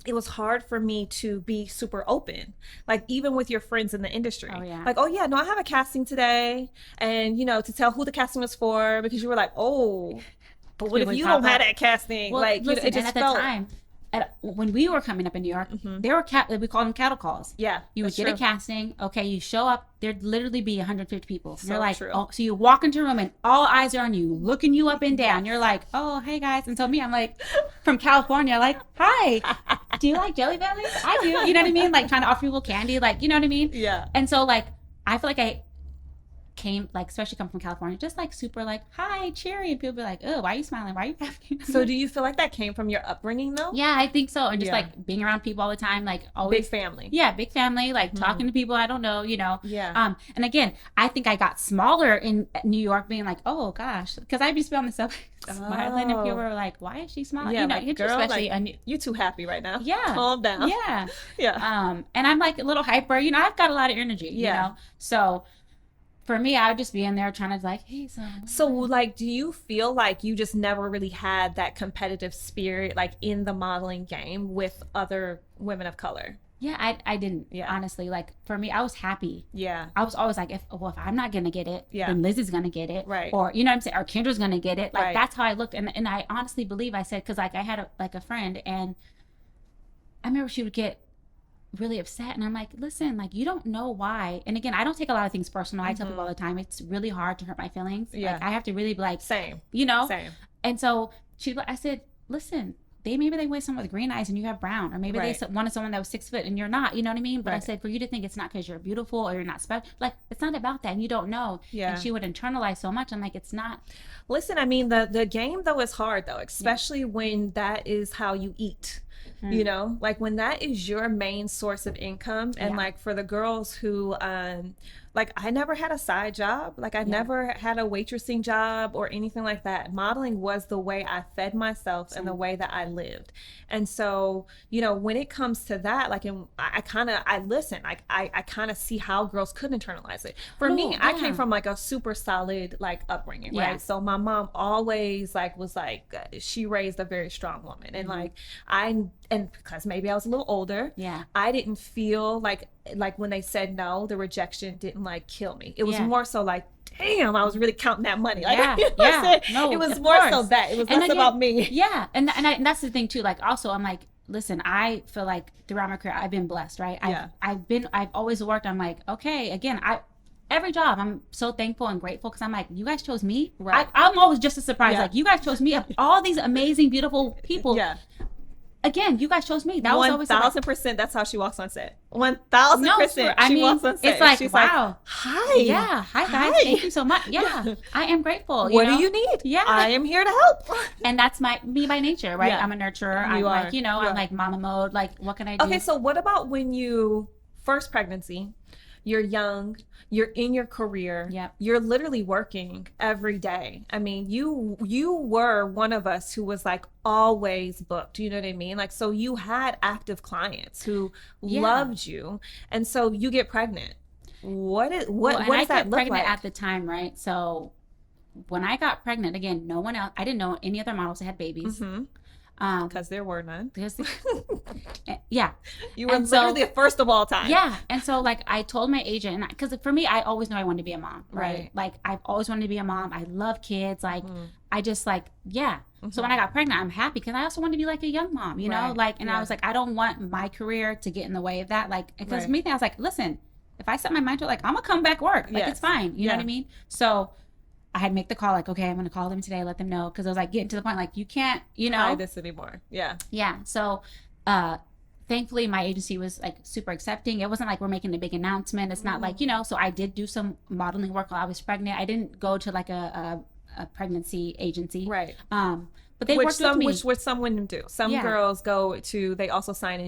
it was hard for me to be super open, like even with your friends in the industry. Oh, yeah. Like, oh yeah, no, I have a casting today, and to tell who the casting was for, because you were like, oh, but what if People you pop don't have up. that casting? Well, Like, listen, it and just at the felt. time, when we were coming up in New York, there were we called them cattle calls. Yeah, You would that's get a true. casting. Okay, you show up. There'd literally be 150 people. So You're like, true. oh, so you walk into a room and all eyes are on you, looking you up and down. You're like, oh, hey guys. And so me, I'm like, from California, like, hi, do you like Jelly Bellies? I do. You know what I mean? Like trying to offer people candy, like, you know what I mean? Yeah. And so like, I feel like I came, like, especially come from California, just like super like, hi, cheery, and people be like, oh, why are you smiling? Why are you laughing? So do you feel like that came from your upbringing though? Yeah, I think so. And just Yeah. like being around people all the time, like always. Big family. Yeah, big family, like talking to people I don't know, Yeah. And again, I think I got smaller in New York, being like, oh gosh, because I used to be on the subway smiling, and people were like, why is she smiling? Yeah, like, it's girl, especially like, you too happy right now. Yeah. Calm down. yeah, Yeah. and I'm like a little hyper, I've got a lot of energy, Yeah. So for me, I would just be in there trying to like, hey, So, like, do you feel like you just never really had that competitive spirit, like, in the modeling game with other women of color? yeah, I didn't, Yeah. honestly. Like for me, I was happy. Yeah. I was always like, if I'm not gonna get it, Yeah. then Liz is gonna get it, Right. Or you know what I'm saying, or Kendra's gonna get it. Like Right. that's how I looked, and I honestly believe I said, because like I had a friend, and I remember she would get really upset, and I'm like, listen, like you don't know why. And again, I don't take a lot of things personal. I tell people all the time, it's really hard to hurt my feelings. Yeah. Like I have to really be like, Same. Same. Same. And so I said, listen. Maybe they wanted someone with green eyes and you have brown, or maybe Right. they wanted someone that was 6 foot and you're not, you know what I mean? But I Right. said, for you to think it's not because you're beautiful or you're not special, like it's not about that, and you don't know. Yeah. And she would internalize so much. I'm like, it's not. Listen, I mean, the game though is hard though, especially when that is how you eat. Like when that is your main source of income, and Yeah. like for the girls who like I never had a side job, like I never had a waitressing job or anything like that. Modeling was the way I fed myself and the way that I lived. And so when it comes to that, like I listen, like I kind of see how girls could internalize it. For me, I came from like a super solid like upbringing, Yeah. right? So my mom always like was like she raised a very strong woman, and like and because maybe I was a little older, Yeah. I didn't feel like when they said no, the rejection didn't like kill me. It was Yeah. more so like, damn, I was really counting that money. Like, Yeah, you know what I'm yeah. saying? No, it was of more so course. that. It was And less again, about me. Yeah. And that's the thing too. Like also, I'm like, listen, I feel like throughout my career, I've been blessed, right? Yeah. I've always worked. I'm like, okay, again, every job, I'm so thankful and grateful, because I'm like, you guys chose me. Right. I'm always just as surprised. Yeah. Like, you guys chose me. Of all these amazing, beautiful people. Yeah. Again, you guys chose me. That was always 1,000%. That's how she walks on set. 1,000%. I she mean, walks on set. it's like, She's wow. Like, hi. Yeah. Hi guys. Hi. Thank you so much. Yeah. I am grateful. What know? do you need? Yeah. I am here to help. And that's me by nature, right? Yeah. I'm a nurturer. I'm You are. like, You I'm are. like mama mode. Like, what can I do? Okay, so what about when you first pregnancy, you're young, you're in your career, Yep. you're literally working every day. I mean, you were one of us who was like always booked, you know what I mean? Like, so you had active clients who Yeah. loved you, and so you get pregnant. What and does I that got look pregnant like? at the time, right? So when I got pregnant, again, no one else, I didn't know any other models that had babies. Because there were none. Because, yeah. You were And so- literally the first of all time. Yeah. And so like I told my agent, because for me, I always knew I wanted to be a mom, right? Right. Like I've always wanted to be a mom. I love kids. Like I just like, yeah. So Mm-hmm. when I got pregnant, I'm happy because I also wanted to be like a young mom, you know? Right. Like, and Yeah. I was like, I don't want my career to get in the way of that. Like, because Right. me, I was like, listen, if I set my mind to it, like, I'm gonna come back work. Like, Yes. it's fine. You know Yeah. what I mean? So I had to make the call, like, okay, I'm gonna call them today, let them know. Cause I was like getting to the point, like, you can't, Hide this anymore. Yeah. Yeah. So, thankfully my agency was like super accepting. It wasn't like we're making a big announcement. It's not like, so I did do some modeling work while I was pregnant. I didn't go to like a pregnancy agency. Right. But they worked with me. Which some women do. Some Yeah. girls they also sign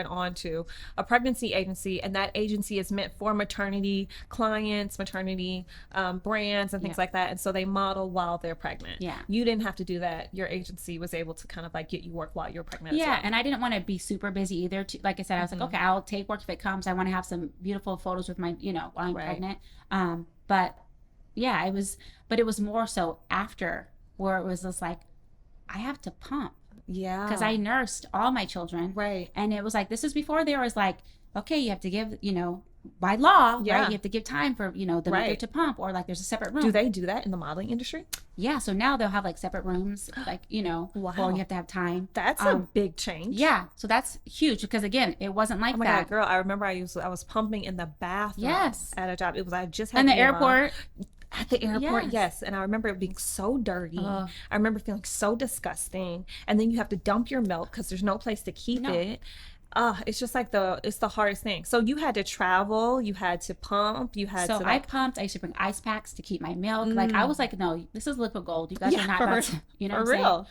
on to a pregnancy agency, and that agency is meant for maternity clients, maternity brands and things Yeah. like that. And so they model while they're pregnant. Yeah. You didn't have to do that. Your agency was able to kind of like get you work while you're pregnant. Yeah, as well. and I didn't want to be super busy either. Like I said, I was like, okay, I'll take work if it comes. I want to have some beautiful photos with my, while I'm Right. pregnant. But yeah, it was more so after, where it was just like, I have to pump. Yeah. Because I nursed all my children. Right. And it was like, this is before there was like, okay, you have to give, by law, Yeah. right? You have to give time for, the mother Right. to pump, or like there's a separate room. Do they do that in the modeling industry? Yeah. So now they'll have like separate rooms, like, Wow. or you have to have time. That's a big change. Yeah. So that's huge because again, it wasn't like Oh my that. God, girl, I remember I was pumping in the bathroom Yes. at a job. I just had In the Mira. airport. At the airport, Yes. yes. And I remember it being so dirty. Ugh. I remember feeling so disgusting. And then you have to dump your milk because there's no place to keep No. it. It's just like it's the hardest thing. So you had to travel, you had to pump, you had So to I like, pumped. I used to bring ice packs to keep my milk. Like I was like, no, this is liquid gold. You guys Yeah, are not for about real. to, you know For what I'm saying? real.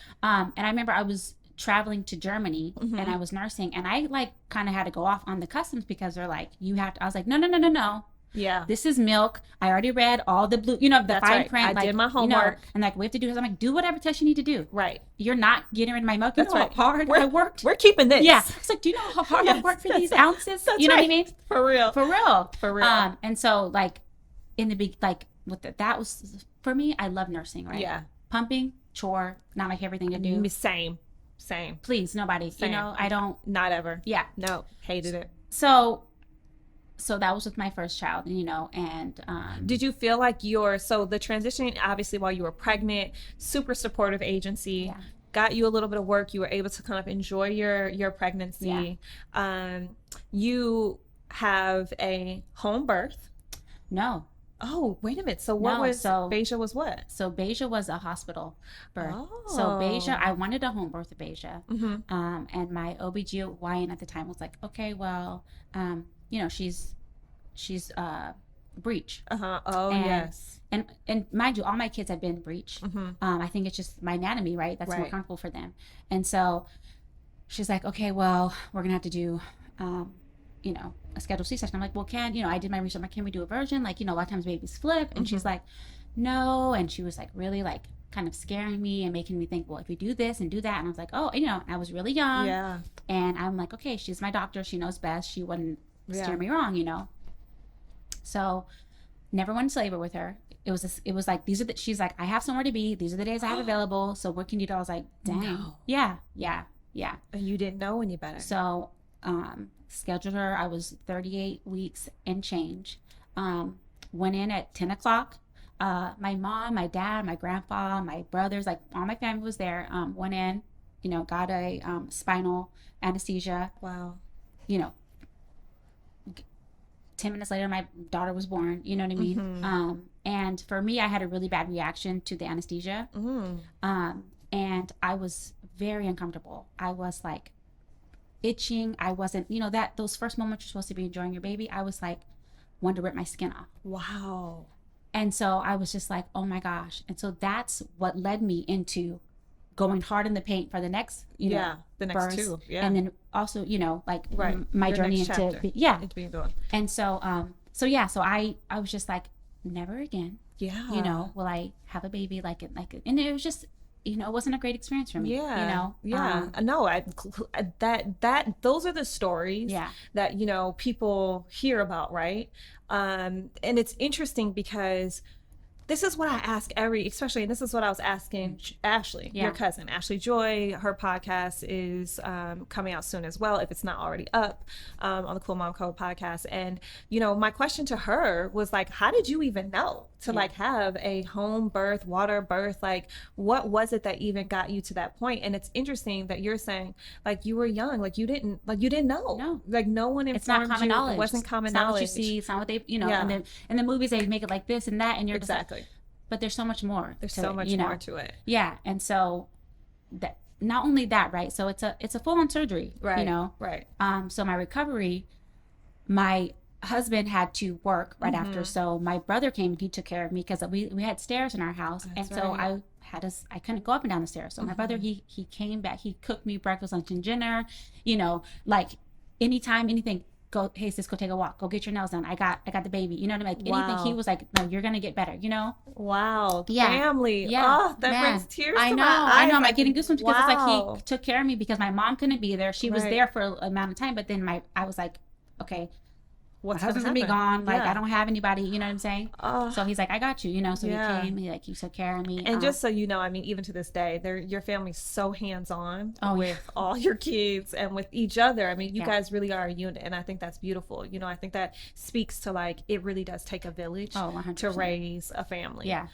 And I remember I was traveling to Germany and I was nursing, and I like kind of had to go off on the customs because they're like, you have to. I was like, no. yeah. This is milk. I already read all the blue, the That's fine right. print. I like, did my homework. and like we have to do this. I'm like, do whatever test you need to do. Right. You're not getting rid of my milk. You That's know right. how hard We're- I worked. We're keeping this. Yeah. It's like, do you know how hard I Yes, worked for that's these right. ounces? That's You know what I right. mean? For real. For real. For real. And so like in the big, like with that was for me, I love nursing, right? Yeah. Pumping, chore, not my favorite thing to do. Same. Please, nobody. Same. I don't. Not ever. Yeah. No. Hated it. So that was with my first child, and Did you feel like so the transition, obviously while you were pregnant, super supportive agency, Yeah. got you a little bit of work, you were able to kind of enjoy your pregnancy. You have a home birth. no. Oh, wait a minute. So what No, was, so- Beja was what? So Beja was a hospital birth. So Oh. Beja, I wanted a home birth of Beja. Mm-hmm. And my OBGYN at the time was like, okay, well, she's breech. Uh-huh. Oh, And- yes. And mind you, all my kids have been breech. Mm-hmm. I think it's just my anatomy, right? That's more Right. comfortable for them. And so she's like, okay, well, we're gonna have to do, a scheduled C-section. I'm like, well, I did my research. I'm like, can we do a version? Like, a lot of times babies flip. And she's like, no. And she was like, really like kind of scaring me and making me think, well, if we do this and do that. And I was like, oh, I was really young. Yeah. And I'm like, okay, she's my doctor. She knows best. She wouldn't Yeah. steer me wrong, So never went into labor with her. It was like, she's like, I have somewhere to be. These are the days I have available. So what can you do? I was like, dang. No. Yeah. And you didn't know any better. So, scheduled her. I was 38 weeks and change. Went in at 10 o'clock. My mom, my dad, my grandpa, my brothers, like all my family was there. Went in, got a spinal anesthesia. Wow. 10 minutes later, my daughter was born. You know what I mean? Mm-hmm. And for me, I had a really bad reaction to the anesthesia. And I was very uncomfortable. I was like itching. I wasn't, those first moments you're supposed to be enjoying your baby. I was like, wanted to rip my skin off. Wow. And so I was just like, oh my gosh. And so that's what led me into going hard in the paint for the next, the next births. two. Yeah. And then also, like Right. my Your journey next into, chapter. yeah. being done. And so, so I was just like, never again, Yeah. will I have a baby and it was just, it wasn't a great experience for me. Yeah. No, those are the stories Yeah. that, people hear about, right? And it's interesting because this is what I ask especially, and this is what I was asking Ashley, Yeah. your cousin, Ashley Joy. Her podcast is coming out soon as well, if it's not already up, on the Cool Mom Code podcast. And, my question to her was like, how did you even know to like have a home birth, water birth? Like, what was it that even got you to that point? And it's interesting that you're saying like you were young, like you didn't know. No. Like no one informed It's not common you. knowledge. It wasn't common It's not knowledge. what you see. It's not what they, Yeah. and then in the movies they make it like this and that, and you're just like, Exactly. but there's so much more. There's to so it, much more to it. Yeah, and so that not only that, right? So it's a full-on surgery, Right. Right. So my recovery, my husband had to work right after, so my brother came. He took care of me because we had stairs in our house, That's and so right. I couldn't go up and down the stairs. So my brother he came back. He cooked me breakfast, lunch, and dinner. Like anytime, anything. Go, hey sis, go take a walk. Go get your nails done. I got the baby. You know what I mean? Like Wow. anything. He was like, no, you're gonna get better. Wow. Yeah. Family. Yeah. Oh, that Man. brings tears I to know. my eyes. I know. I'm Like, like getting goosebumps because it's like wow. he took care of me because my mom couldn't be there. She was Right. there for an amount of time, but then I was like, okay, my What's husband's gonna gonna be happen? gone. Like, Yeah. I don't have anybody, you know what I'm saying? Oh, So he's like, I got you, you know. So yeah. he came, he took care of me. And just so you know, I mean, even to this day, your family's so hands-on Oh, yeah. with all your kids and with each other. I mean, you Yeah. guys really are a unit, and I think that's beautiful. You know, I think that speaks to like it really does take a village Oh, 100%. to raise a family. Yeah.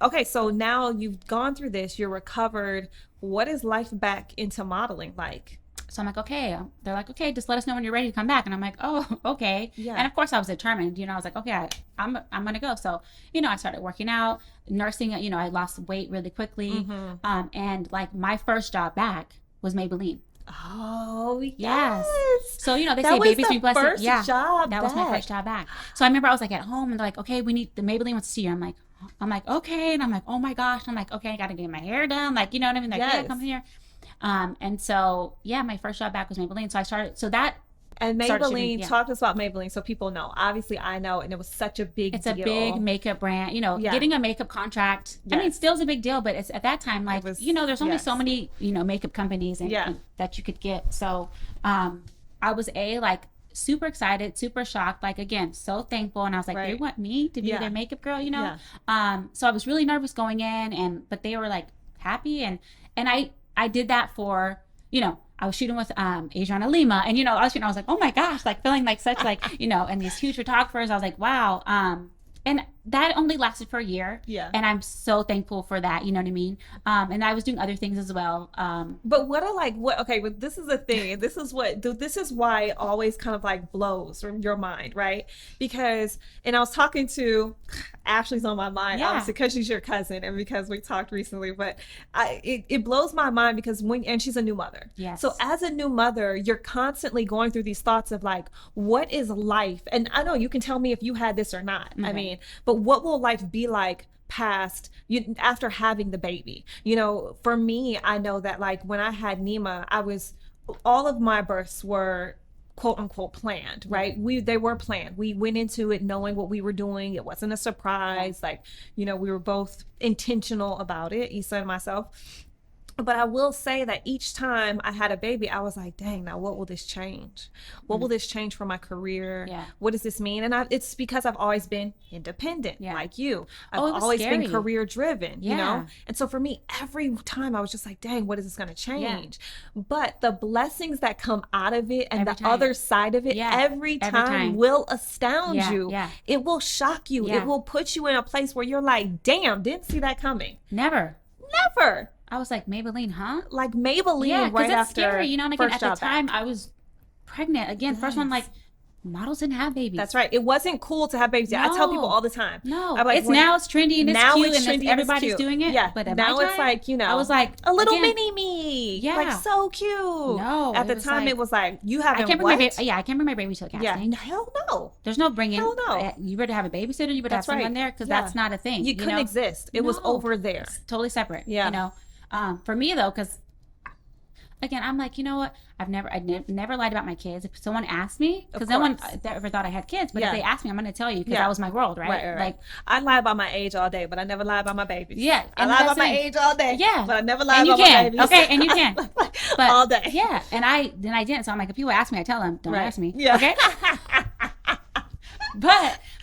Okay, so now you've gone through this, you're recovered. What is life back into modeling like? So I'm like, okay. They're like, okay, just let us know when you're ready to come back. And I'm like, oh, okay. Yeah. And of course I was determined, you know, I was like, okay, I'm going to go. So, you know, I started working out, nursing, you know, I lost weight really quickly. And like my first job back was Maybelline. Oh, Yes. yes. So, you know, they That say was babies the be blessed. first Yeah. job That was my back. first job back. So I remember I was like at home and they're like, okay, we need the Maybelline wants to see you. I'm like, okay. And I'm like, oh my gosh. I'm like, okay, I got to get my hair done. Like, you know what I mean? Like, yeah, Yes. come here. And so, yeah, my first job back was Maybelline. So I started, so that, And started Maybelline, shooting, yeah. talk to us about Maybelline so people know. Obviously, I know, and it was such a big it's deal. a big makeup brand, you know, Yeah. getting a makeup contract. I mean, Yes. still is a big deal, but it's at that time, like, was- you know, there's only yes. so many, you know, makeup companies and that you could get. So, I was like super excited, super shocked, like again, so thankful. And I was like, they Right. want me to be Yeah. their makeup girl, you know? Yeah. So I was really nervous going in but they were like happy. And I did that for, you know, I was shooting with Adriana Lima and, you know, I was like, oh my gosh, like feeling like such like, you know, and these huge photographers, I was like, wow. And that only lasted for a year. Yeah. And I'm so thankful for that. You know what I mean? And I was doing other things as well. But okay, but this is the thing. This is why it always kind of like blows from your mind, right? Because, and I was talking to, Ashley's on my mind, Yeah. obviously, because she's your cousin and because we talked recently, but it blows my mind because and she's a new mother. Yes. So as a new mother, you're constantly going through these thoughts of like, what is life? And I know you can tell me if you had this or not. I mean, but what will life be like past you after having the baby? You know, for me, I know that like when I had Nima, all of my births were quote unquote planned, right? They were planned. We went into it knowing what we were doing. It wasn't a surprise. Like, you know, we were both intentional about it, Issa and myself. But I will say that each time I had a baby, I was like, dang, now what will this change? What will this change for my career? Yeah. What does this mean? And it's because I've always been independent, like you. I've it was always scary. been career driven, you know? Yeah. And so for me, every time I was just like, dang, what is this going to change? But the blessings that come out of it and Every the time. other side of it, Yeah. every Every time time. will astound Yeah, you. yeah. It will shock you. Yeah. It will put you in a place where you're like, damn, didn't see that coming. Never. Never. I was like, Maybelline, huh? Like Maybelline, Yeah, because right it's after scary, you know. And again, first at the job time, back. I was pregnant. Again, first one, like models didn't have babies. That's right. It wasn't cool to have babies. I tell people No. all the time. No, I'm like, it's now it's trendy and it's now cute it's and trendy and it's everybody's cute. doing it. Yeah, but at now my it's time, like, you know, I was like a little again, mini me. Yeah. Like so cute. No, At it the was time like- it was like, you I haven't can't bring what? my baby. Yeah, I can't bring my baby to the Yeah, casting. hell no. There's no bringing. Hell no. You better have a babysitter. You better That's have someone right. there because Yeah. that's not a thing. You couldn't know? exist. It was No. over there. It's totally separate. Yeah. You know, for me though, because again, I'm like, you know what? I never lied about my kids. If someone asked me, because no one course. ever thought I had kids, but Yeah. if they asked me, I'm going to tell you because Yeah. that was my world, right? Right. Like, I lie about my age all day, but I never lie about my babies. Yeah, I and lie that's about my it. age all day. Yeah. But I never lie and you about my can, babies. okay, and you can, but all day. yeah, and I didn't. So I'm like, if people ask me, I tell them, don't Right. ask me, Yeah. okay.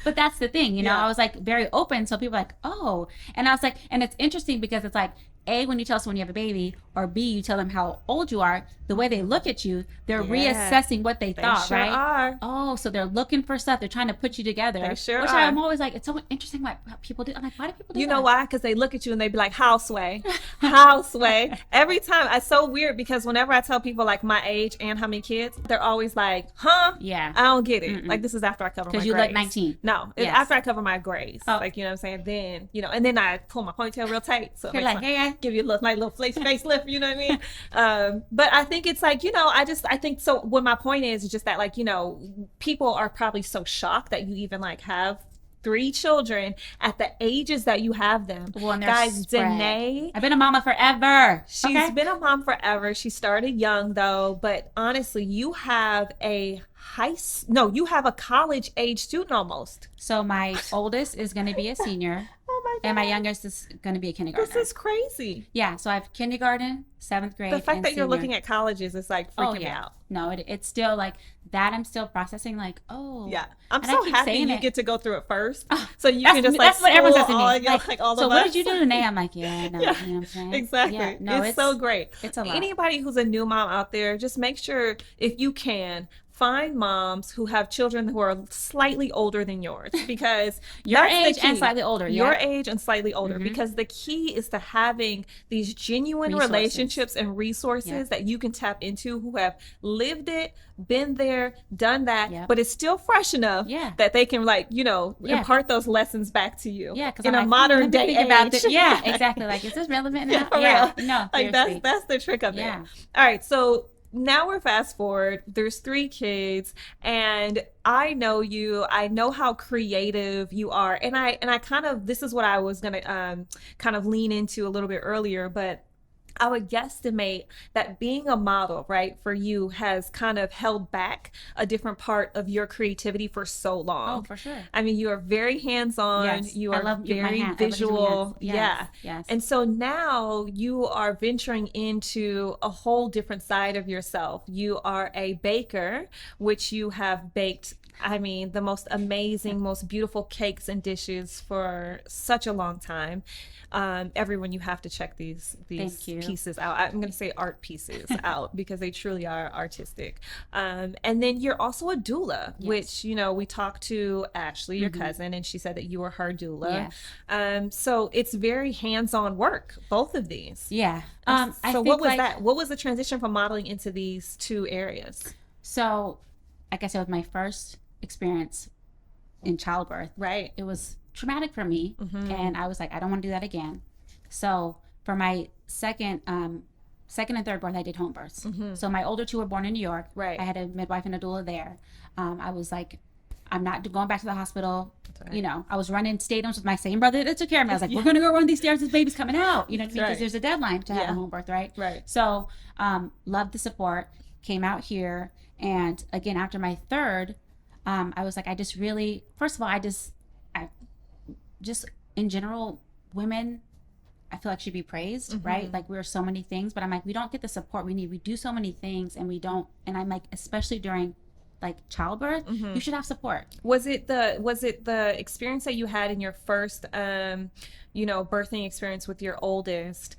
But that's the thing, you know. Yeah. I was like very open, so people were like, oh, and I was like, and it's interesting because it's like, A, when you tell someone you have a baby, or B, you tell them how old you are, the way they look at you, they're Yeah. reassessing what they thought, sure right? are. Oh, so they're looking for stuff. They're trying to put you together. They sure which are. I'm always like, it's so interesting what people do. I'm like, why do people do You that? know why? Because they look at you and they be like, houseway, houseway. Every time. It's so weird because whenever I tell people like my age and how many kids, they're always like, huh? Yeah. I don't get it. Like this is after I cover my grays. Because you look 19. No, it's Yes. after I cover my grays. Oh. Like, you know what I'm saying? Then, you know, and then I pull my ponytail real tight. So it You're makes like, my- hey, yeah. give you a little, nice little facelift, you know what I mean? But I think it's like, you know, I think so. What my point is just that, like, you know, people are probably so shocked that you even like have 3 children at the ages that you have them. Well, and they're guys, spread. Danee, I've been a mama forever. she's been a mom forever. She started young though, but honestly, you have a you have a college age student almost. So my oldest is going to be a senior, Oh my God. and my youngest is going to be a kindergartner. This is crazy. Yeah, so I have kindergarten, 7th grade. The fact and that you're senior. looking at colleges is like freaking me out. No, it's still like that I'm still processing, like, oh. Yeah. I'm And I so keep happy saying you it. get to go through it first. So you That's, can just like that's what everyone says to school all, me. like all so of what us. did you do today? I'm like, yeah, no, Yeah, you know what I'm saying? exactly. Yeah, no, It's so great. It's a lot. Anybody who's a new mom out there, just make sure, if you can, find moms who have children who are slightly older than yours, because Your that's age the key. and slightly older. Your Yeah. age and slightly older, because the key is to having these genuine Resources. relationships and resources that you can tap into, who have lived it, been there, done that, but it's still fresh enough that they can, like, you know, impart those lessons back to you. Yeah, because in I'm a like, modern day age. Yeah, exactly. Like, is this relevant now? For Yeah, real. no, Like seriously. that's the trick of it. Yeah. All right, so now we're fast forward. There's 3 kids, and I know you. I know how creative you are, and I kind of, this is what I was gonna kind of lean into a little bit earlier, but I would guesstimate that being a model, right, for you has kind of held back a different part of your creativity for so long. Oh, for sure. I mean, you are very hands-on. Yes. You I are love my very hand. I love using my visual. hands. Yes. Yeah. Yes. And so now you are venturing into a whole different side of yourself. You are a baker, which you have baked, I mean, the most amazing, most beautiful cakes and dishes for such a long time. Everyone, you have to check these pieces out. I'm going to say art pieces out, because they truly are artistic. And then you're also a doula, which, you know, we talked to Ashley, your cousin, and she said that you were her doula. Yes. So it's very hands-on work, both of these. Yeah. So I think, what was like, that? What was the transition from modeling into these 2 areas? So, like I said, with my first experience in childbirth, Right. it was traumatic for me, and I was like, I don't want to do that again. So for my second and third birth, I did home births. So my older 2 were born in New York. Right. I had a midwife and a doula there. I was like, I'm not going back to the hospital. Right. You know, I was running stadiums with my same brother that took care of me. I was like, we're going to go run these stairs. This baby's coming out. You know what I mean? Because there's a deadline to have a home birth, right? Right. So loved the support, came out here. And again, after my third, I was like, I just really, first of all, I just in general, women, I feel like should be praised, right? Like, we're so many things, but I'm like, we don't get the support we need. We do so many things and we don't. And I'm like, especially during like childbirth, you should have support. Was it the experience that you had in your first, you know, birthing experience with your oldest?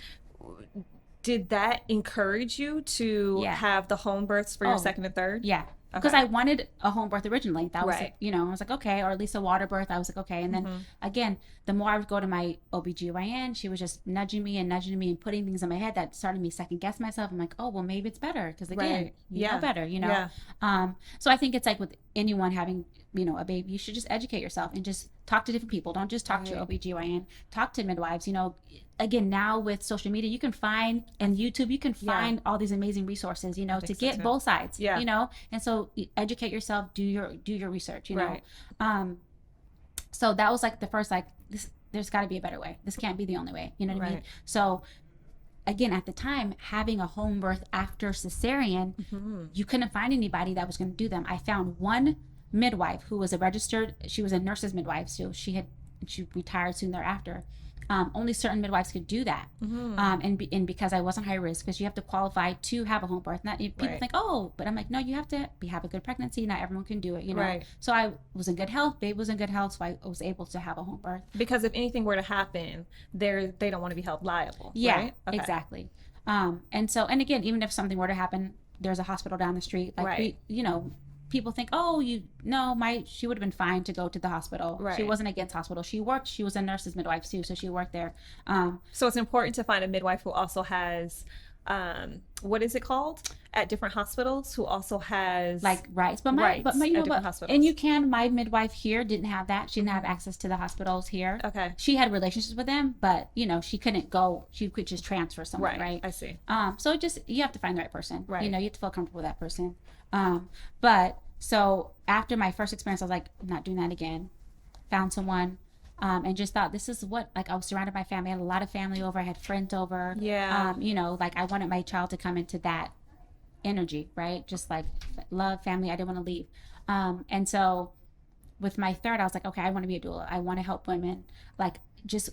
Did that encourage you to have the home births for your second and third? Yeah. Because I wanted a home birth originally. That was, you know, I was like, okay, or at least a water birth. I was like, okay. And then again, the more I would go to my OBGYN, she was just nudging me and putting things in my head that started me second guess myself. I'm like, oh, well, maybe it's better. Because again, you know better, you know? Yeah. So I think it's like with anyone having, you know, a baby, you should just educate yourself and just talk to different people. Don't just talk to your OBGYN. Talk to midwives, you know. Again, now with social media, you can find, and YouTube, you can find all these amazing resources, you know, to get both sides, you know. And so educate yourself, do your research, you know. So that was like the first, like, this, there's got to be a better way. This can't be the only way, you know what I mean? So again, at the time, having a home birth after cesarean, you couldn't find anybody that was going to do them. I found one midwife who was she was a nurse's midwife, so she retired soon thereafter. Only certain midwives could do that. And because I wasn't high risk, because you have to qualify to have a home birth. People think, oh, but I'm like, no, you have to have a good pregnancy. Not everyone can do it, you know? So I was in good health, babe was in good health, so I was able to have a home birth. Because if anything were to happen, they don't want to be held liable. Yeah, right? Exactly. And again, even if something were to happen, there's a hospital down the street. Like, you know, people think, oh, she would have been fine to go to the hospital. She wasn't against hospital. She was a nurse's midwife too, so she worked there. So it's important to find a midwife who also has, what is it called at different hospitals, who also has like rights. But my midwife here didn't have that. She didn't have access to the hospitals here. Okay. She had relationships with them, but you know, she couldn't go. She could just transfer someone, right? I see. So you have to find the right person. Right. You know, you have to feel comfortable with that person. But so after my first experience, I was like, I'm not doing that again. Found someone, and just thought, this is what, like, I was surrounded by family. I had a lot of family over. I had friends over. Yeah. You know, like, I wanted my child to come into that energy, right? Just like love, family. I didn't want to leave. And so with my third, I was like, okay, I want to be a doula. I want to help women, like, just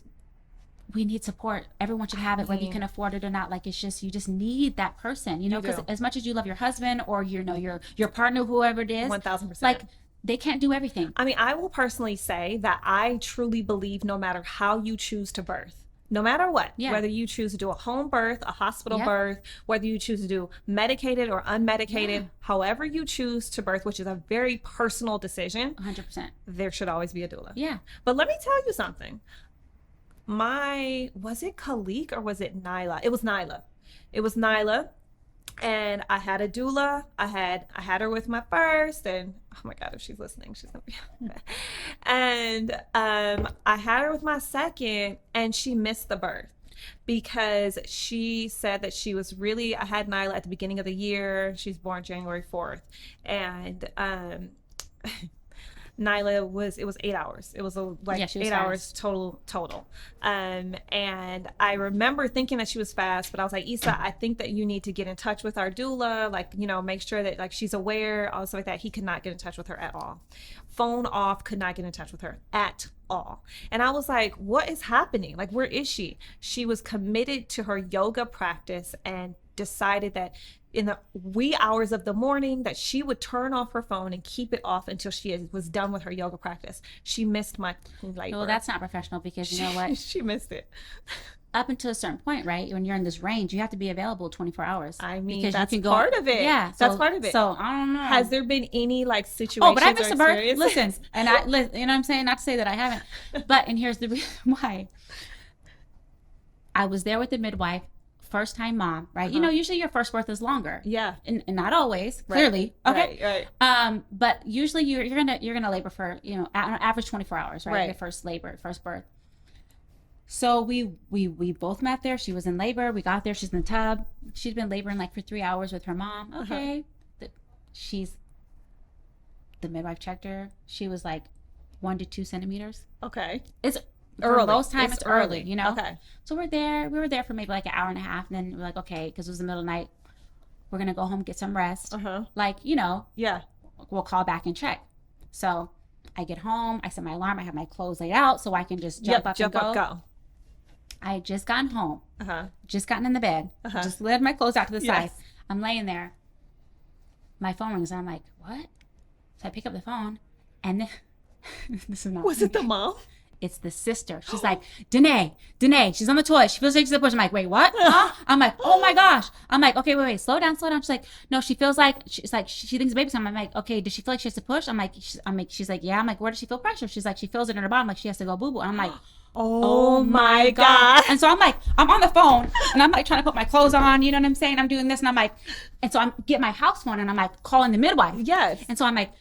we need support. Everyone should have it, whether you can afford it or not. Like, it's just, you just need that person, you know, because as much as you love your husband or, you know, your partner, whoever it is, 1000%. like, they can't do everything. I mean, I will personally say that I truly believe no matter how you choose to birth, no matter what, whether you choose to do a home birth, a hospital birth, whether you choose to do medicated or unmedicated, however you choose to birth, which is a very personal decision, 100%. There should always be a doula. Yeah. But let me tell you something. Was it Khalik or was it Nyla? It was Nyla. It was Nyla. And I had a doula. I had her with my first, and oh my God, if she's listening, she's gonna be. And I had her with my second, and she missed the birth because she said that she was really. I had Nyla at the beginning of the year. She's born January 4th, and Nyla it was 8 hours. It was 8 hours total. And I remember thinking that she was fast, but I was like, Issa, I think that you need to get in touch with our doula, like, you know, make sure that like she's aware, all stuff like that. He could not get in touch with her at all. Phone off, could not get in touch with her at all. And I was like, what is happening? Like, where is she? She was committed to her yoga practice and decided that in the wee hours of the morning that she would turn off her phone and keep it off until she was done with her yoga practice. She missed my labor. Well, that's not professional, because you know what? She missed it. Up until a certain point, right? When you're in this range, you have to be available 24 hours. I mean, because that's you can part of it. Yeah. That's part of it. So, I don't know. Has there been any like situation? Oh, but I missed a birth. Listen, and you know what I'm saying? Not to say that I haven't, but, and here's the reason why. I was there with the midwife, first time mom, right? You know, usually your first birth is longer. Yeah. And not always, clearly. Okay. Right. But usually you're gonna labor for, you know, average 24 hours, right? Your first birth. So we both met there. She was in labor. We got there. She's in the tub. She'd been laboring like for 3 hours with her mom. Okay. The midwife checked her. She was like 1 to 2 centimeters. Okay. It's early. For most time, it's early, you know? Okay. So we were there for maybe like an hour and a half. And then we're like, okay, because it was the middle of the night. We're going to go home, get some rest. Like, you know. Yeah. We'll call back and check. So I get home. I set my alarm. I have my clothes laid out so I can just jump up and go. I had just gotten home. Just gotten in the bed. Just laid my clothes out to the side. I'm laying there. My phone rings. And I'm like, what? So I pick up the phone. And then, this is not. Was it the mom? It's the sister. She's like, Danee, she's on the toilet. She feels like she's at the push. I'm like, wait, what? Huh? I'm like, oh my gosh. I'm like, okay, wait, slow down. She's like, no, she feels like, she thinks the baby's coming. I'm like, okay, does she feel like she has to push? She's like, yeah. I'm like, where does she feel pressure? She's like, she feels it in her bottom, like she has to go boo-boo. And I'm like, oh my God. And so I'm like, I'm on the phone and I'm like trying to put my clothes on, you know what I'm saying? I'm doing this and I'm like, and so I'm getting my house phone and I'm like calling the midwife. Yes. And so I'm like,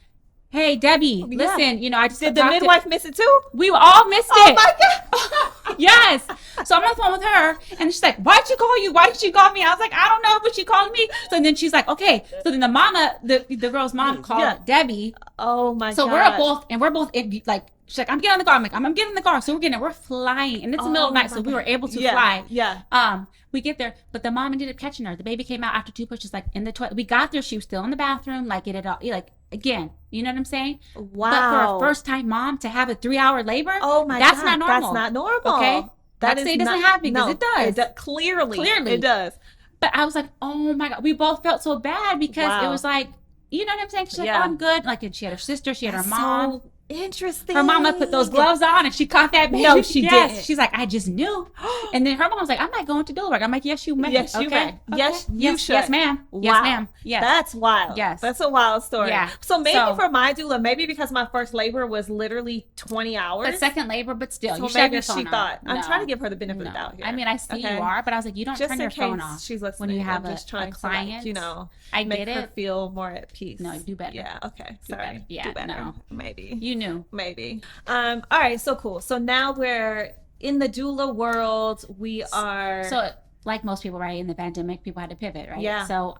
hey, Debbie, listen, you know, I just did the midwife miss it too? We all missed it. Oh my God. Yes. So I'm on the phone with her and she's like, why'd she call you? Why did she call me? I was like, I don't know, but she called me. So then she's like, okay. So then the girl's mom called Debbie. Oh my God. So we're both like, she's like, I'm getting in the car. I'm like, I'm getting in the car. So we're flying. And it's the middle of the night, so we were able to fly. Yeah. We get there, but the mom ended up catching her. The baby came out after 2 pushes, like in the toilet. We got there, she was still in the bathroom, like it had all, like, again, you know what I'm saying? Wow. But for a first time mom to have a 3-hour labor, oh my that's God, not normal. That's not normal. Okay. That doesn't happen, because it does. Clearly it does. But I was like, oh my God, we both felt so bad because it was like, you know what I'm saying? She's like, oh, I'm good. Like, and she had her sister, she had her mom. So interesting. Her mama put those gloves on and she caught that baby. No, she didn't. She's like, I just knew. And then her mom was like, I'm not going to doula work. I'm like, yes, you may. Yes, you may. Yes, you should. Yes, ma'am. Wow. Yes, ma'am. Yes. That's wild. Yes. That's a wild story. Yeah. So maybe for my doula, maybe because my first labor was literally 20 hours. But second labor, but still. So you should have maybe your phone she thought. on. I'm trying to give her the benefit of the doubt here. I mean, I see you are, but I was like, you don't just turn your phone off. She's listening. When you have I'm just trying a client. to, like, you know, I make get her it. feel more at peace. No, do better. Yeah. Okay. Do Sorry. better. Yeah. Do better. No. Maybe. You knew. Maybe. All right. So cool. So now we're in the doula world. We are. So, like most people, right, in the pandemic, people had to pivot, right? Yeah. So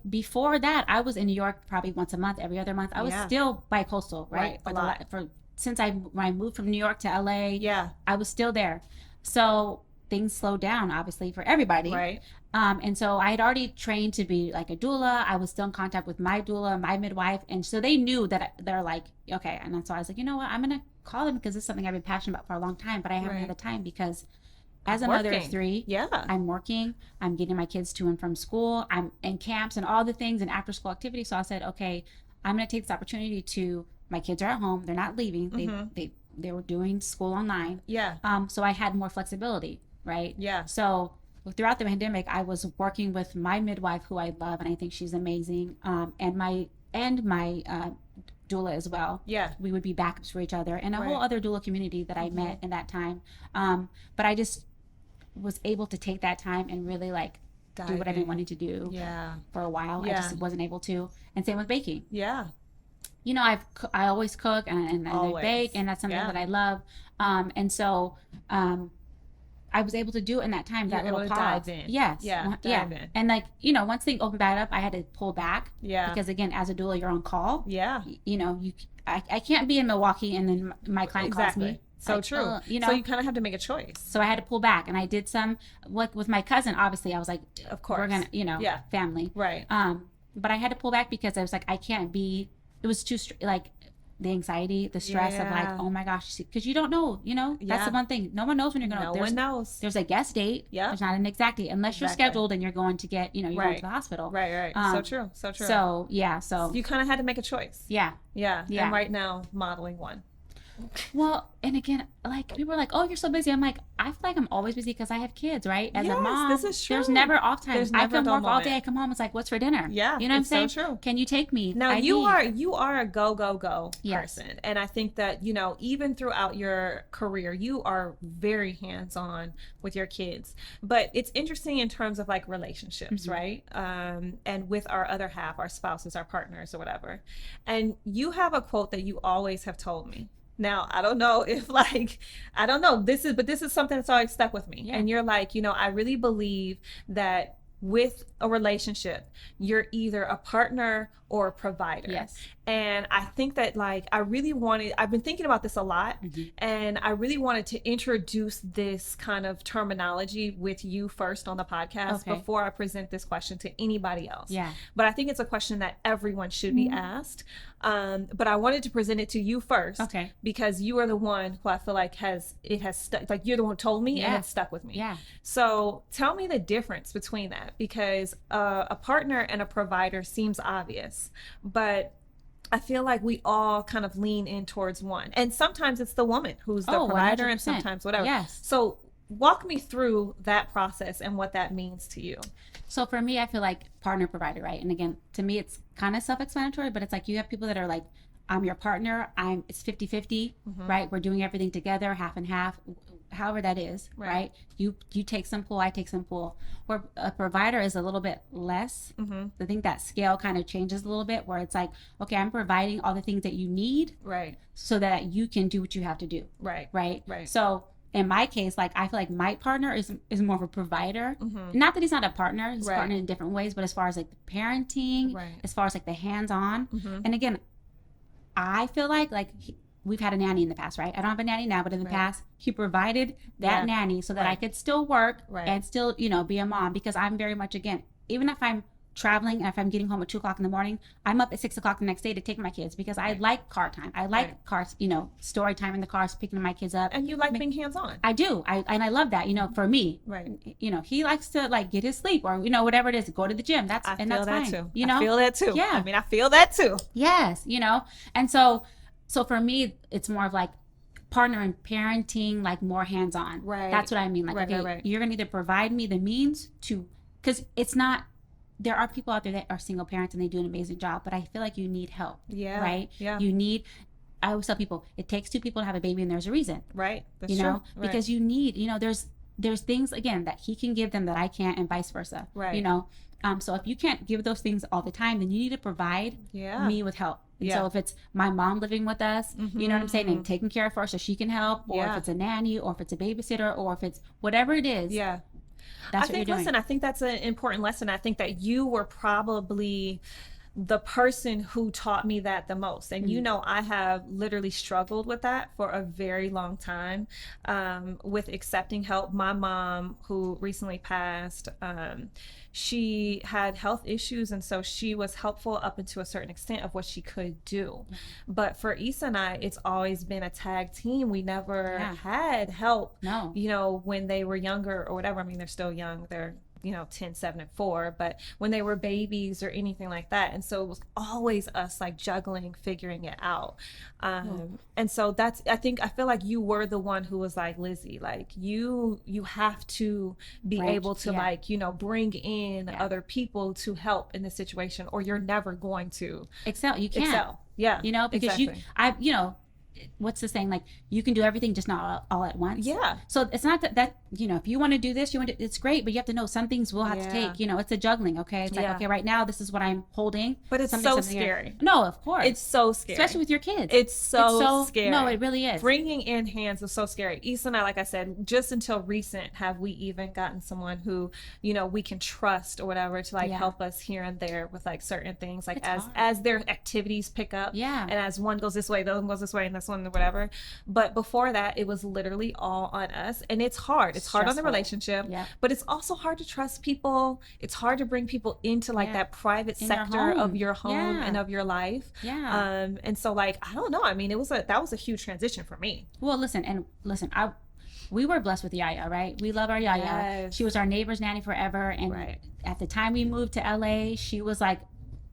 before that, I was in New York probably once a month, every other month. I was still bi-coastal, right? Since when I moved from New York to LA, I was still there. So things slowed down, obviously, for everybody. Right. And so I had already trained to be like a doula. I was still in contact with my doula, my midwife. And so they knew that they're like, okay. And so I was like, you know what? I'm going to call them because it's something I've been passionate about for a long time, but I haven't had the time because as a mother of Working. 3, Yeah. I'm working, I'm getting my kids to and from school, I'm in camps and all the things and after school activities. So I said, okay, I'm going to take this opportunity to, my kids are at home, they're not leaving, they were doing school online. Yeah. So I had more flexibility, right? Yeah. So throughout the pandemic, I was working with my midwife, who I love, and I think she's amazing, and my doula as well. Yeah. We would be backups for each other, and a Right. whole other doula community that I met in that time. But I just was able to take that time and really like do what I've been wanting to do Yeah. for a while. Yeah. I just wasn't able to. And same with baking. Yeah. You know, I always cook and I Always. bake, and that's something Yeah. that I love. And so I was able to do it in that time, that You're able little to pause. dive in. Yes. Yeah, dive in. And like, you know, once things opened back up, I had to pull back. Yeah. Because again, as a doula, you're on call. Yeah. You know, I can't be in Milwaukee and then my client calls me. So Like, true. you know, so you kind of have to make a choice. so I had to pull back, and I did some with my cousin. Obviously, I was like, Of course. we're gonna, you know, Yeah. family. Right. But I had to pull back because I was like, I can't be. It was too like the anxiety, the stress of like, Yeah. oh my gosh, because you don't know, you know, that's Yeah. the one thing. No one knows when you're gonna. No one knows. There's a guest date. Yeah. There's not an exact date unless you're Exactly. scheduled and you're going to get, you know, you're going to the hospital. Right. So Um, true. So true. So yeah. So you kind of had to make a choice. yeah. Yeah. Yeah. And right now, modeling one. Well, and again, like people are like, "Oh, you're so busy." I'm like, I feel like I'm always busy because I have kids, right? As Yes, a mom, this is there's true. never off time. There's I never a can dull work all moment. day. I come home, it's like, "What's for dinner?" Yeah, you know what I'm it's so saying? true. Can you take me? Now I you need- are a go Yes. person, and I think that you know even throughout your career you are very hands on with your kids. But it's interesting in terms of like relationships, right? And with our other half, our spouses, our partners, or whatever. And you have a quote that you always have told me. Now, I don't know if like, I don't know, this is something that's always stuck with me. Yeah. And you're like, you know, I really believe that with a relationship, you're either a partner or a provider. Yes. And I think that like, I've been thinking about this a lot, and I really wanted to introduce this kind of terminology with you first on the podcast Okay. before I present this question to anybody else. Yeah. But I think it's a question that everyone should be asked. But I wanted to present it to you first. Okay. Because you are the one who I feel like has stuck, like you're the one who told me and Yeah. it stuck with me. Yeah. So tell me the difference between that, because a partner and a provider seems obvious, but I feel like we all kind of lean in towards one. And sometimes it's the woman who's the Oh, provider, and 100%. sometimes whatever. Yes. So walk me through that process and what that means to you. So for me, I feel like partner provider, right? And again, to me, it's kind of self-explanatory, but it's like you have people that are like, I'm your partner. It's 50-50, right? We're doing everything together, half and half, however that is, right? You take some pull, I take some pull. Where a provider is a little bit less. I think that scale kind of changes a little bit, where it's like, okay, I'm providing all the things that you need Right. so that you can do what you have to do, Right. right? Right. So in my case, like I feel like my partner is more of a provider. Not that he's not a partner, he's a Right. partner in different ways, but as far as like the parenting, Right. as far as like the hands-on, and again, I feel like we've had a nanny in the past, right? I don't have a nanny now, but in the past, he provided that Yeah. nanny so that I Right. could still work Right. and still, you know, be a mom, because I'm very much, again, even if I'm traveling and if I'm getting home at 2:00 in the morning, I'm up at 6:00 the next day to take my kids, because I like car time. I like Right. cars, you know, story time in the cars, picking my kids up. And you like being hands-on. I do. I love that, you know, for me. Right. You know, he likes to like get his sleep, or, you know, whatever it is, go to the gym. That's I feel that's that fine. too. You know? I feel that too. Yeah. I mean, I feel that too. Yes, you know. And so for me, it's more of like partner in parenting, like more hands-on. Right. That's what I mean. Like, Right, okay, right. you're gonna either provide me the means to, because it's not, there are people out there that are single parents and they do an amazing job, but I feel like you need help. Yeah. Right. Yeah. You need. I always tell people it takes 2 people to have a baby, and there's a reason. Right. That's You know, true. Right. because you need, you know, there's things again that he can give them that I can't, and vice versa. Right. You know, so if you can't give those things all the time, then you need to provide Yeah. me with help. And Yeah. so if it's my mom living with us, you know what I'm saying, and taking care of her so she can help, or Yeah. if it's a nanny, or if it's a babysitter, or if it's whatever it is, Yeah. that's I what think, you're doing. listen, I think that's an important lesson. I think that you were probably the person who taught me that the most. And you know, I have literally struggled with that for a very long time, with accepting help. My mom, who recently passed, she had health issues, and so she was helpful up into a certain extent of what she could do. But for Issa and I, it's always been a tag team. We never had help, No. you know, when they were younger or whatever. I mean, they're still young. They're, you know, 10, 7, and 4, but when they were babies or anything like that. And so it was always us like juggling, figuring it out. And so that's, I feel like you were the one who was like, Lizzie, like you have to be able to like, you know, bring in other people to help in this situation, or you're never going to excel. You can't excel. Yeah. You know, because you know, what's the saying, like, you can do everything, just not all at once. Yeah. So it's not that you know, if you want to do this, it's great, but you have to know some things we'll have to take, you know, it's a juggling. Okay, it's like, okay, right now this is what I'm holding, but it's so scary. No, of course, it's so scary, especially with your kids. It's so scary. No, it really is. Bringing in hands is so scary. Issa and I, like I said, just until recent have we even gotten someone who, you know, we can trust or whatever to like help us here and there with like certain things, like as their activities pick up, and as one goes this way, the other one goes this way, and this one whatever. But before that, it was literally all on us, and it's hard. It's hard on the relationship, but it's also hard to trust people. It's hard to bring people into like that private sector of your home and of your life. And so like, I don't know. I mean, that was a huge transition for me. Well, listen, we were blessed with Yaya, right? We love our Yaya. Yes. She was our neighbor's nanny forever, and at the time we moved to LA, she was like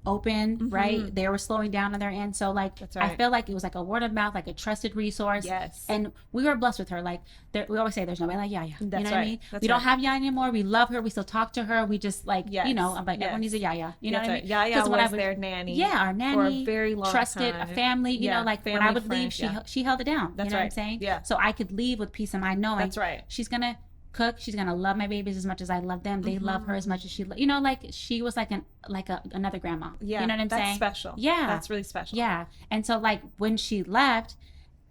open, right? They were slowing down on their end, so like I feel like it was like a word of mouth, like a trusted resource. And we were blessed with her. Like we always say, there's nobody like Yaya. You know what I mean? We don't have Yaya anymore. We love her. We still talk to her. We just like, you know, I'm like, everyone needs a Yaya. You know what I mean? Yaya was their nanny. Yeah, our nanny. For a very long trusted, time. A family. You know, like when I would leave, friend, she held it down. You know what I'm saying? Yeah. So I could leave with peace of mind knowing she's gonna cook, she's gonna love my babies as much as I love them. They love her as much as she, you know, like she was like another grandma. You know what I'm saying? That's special. Yeah, that's really special. Yeah. And so like when she left,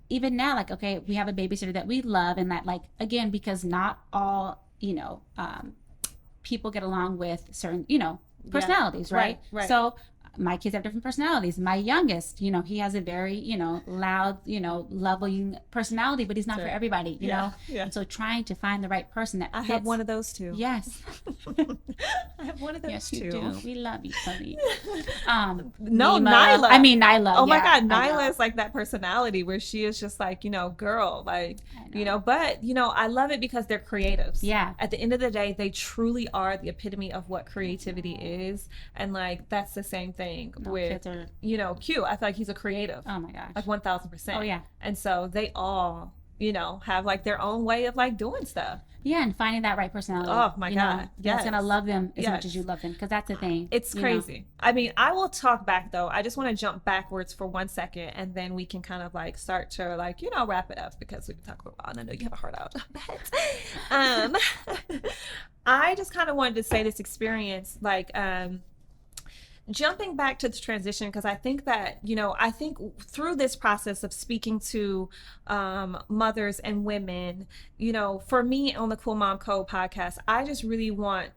even now, like, okay, we have a babysitter that we love, and that, like, again, because not all, you know, people get along with certain, you know, personalities, right? So my kids have different personalities. My youngest, you know, he has a very, you know, loud, you know, loving personality, but he's not for everybody, you know? And so trying to find the right person that fits. I have one of those too. Yes. I have one of those too. Yes, you do. We love you, honey. No, Nima. Nyla. I mean, Nyla. Oh my God. Nyla is like that personality where she is just like, you know, girl, like, you know, but, you know, I love it because they're creatives. Yeah. At the end of the day, they truly are the epitome of what creativity is. And like, that's the same thing with, you know, Q. I feel like he's a creative. Oh my gosh. Like 1000%. Oh yeah. And so they all, you know, have like their own way of like doing stuff. Yeah, and finding that right personality. Oh my God. That's gonna love them as much as you love them, because that's the thing. It's crazy. Know? I mean, I will talk back though. I just want to jump backwards for 1 second, and then we can kind of like start to like, you know, wrap it up, because we've been talking for a while and I know you have a heart out. I just kind of wanted to say this experience, like, jumping back to the transition, because I think that, you know, I think through this process of speaking to mothers and women, you know, for me on the Cool Mom Code podcast, I just really want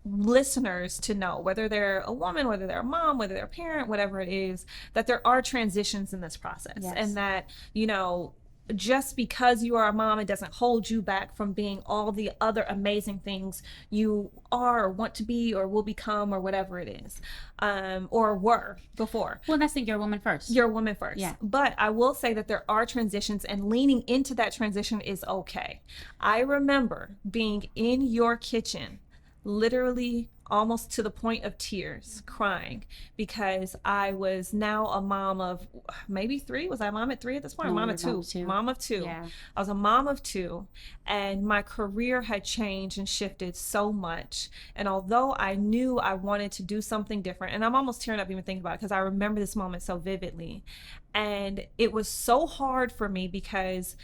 listeners to know, whether they're a woman, whether they're a mom, whether they're a parent, whatever it is, that there are transitions in this process. And that, you know, just because you are a mom, it doesn't hold you back from being all the other amazing things you are or want to be or will become or whatever it is, or were before. Well, that's you're a woman first. You're a woman first. Yeah. But I will say that there are transitions, and leaning into that transition is okay. I remember being in your kitchen, literally almost to the point of tears, crying, because I was now a mom of maybe 3. Was I mom at 3 at this point? No, Mom of 2. Mom of 2. Yeah. I was a mom of 2, and my career had changed and shifted so much. And although I knew I wanted to do something different, and I'm almost tearing up even thinking about it, because I remember this moment so vividly, and it was so hard for me because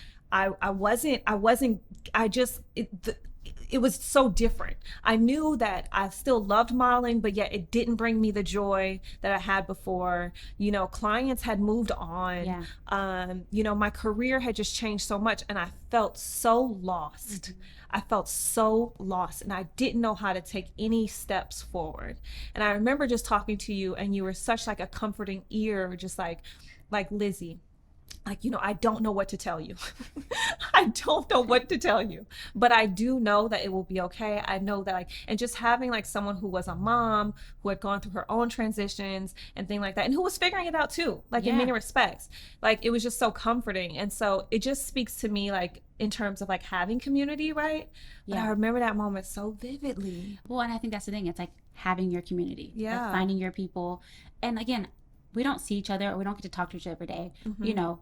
it was so different. I knew that I still loved modeling, but yet it didn't bring me the joy that I had before. You know, clients had moved on. Yeah. You know, my career had just changed so much, and I felt so lost. I felt so lost, and I didn't know how to take any steps forward. And I remember just talking to you, and you were such like a comforting ear, just like Lizzie, like, you know, I don't know what to tell you. I don't know what to tell you, but I do know that it will be okay. I know that, like, and just having like someone who was a mom, who had gone through her own transitions and things like that, and who was figuring it out too, like in many respects, like it was just so comforting. And so it just speaks to me, like in terms of like having community, right? But I remember that moment so vividly. Well, and I think that's the thing. It's like having your community, Yeah. like finding your people. And again, we don't see each other, or we don't get to talk to each other every day. You know,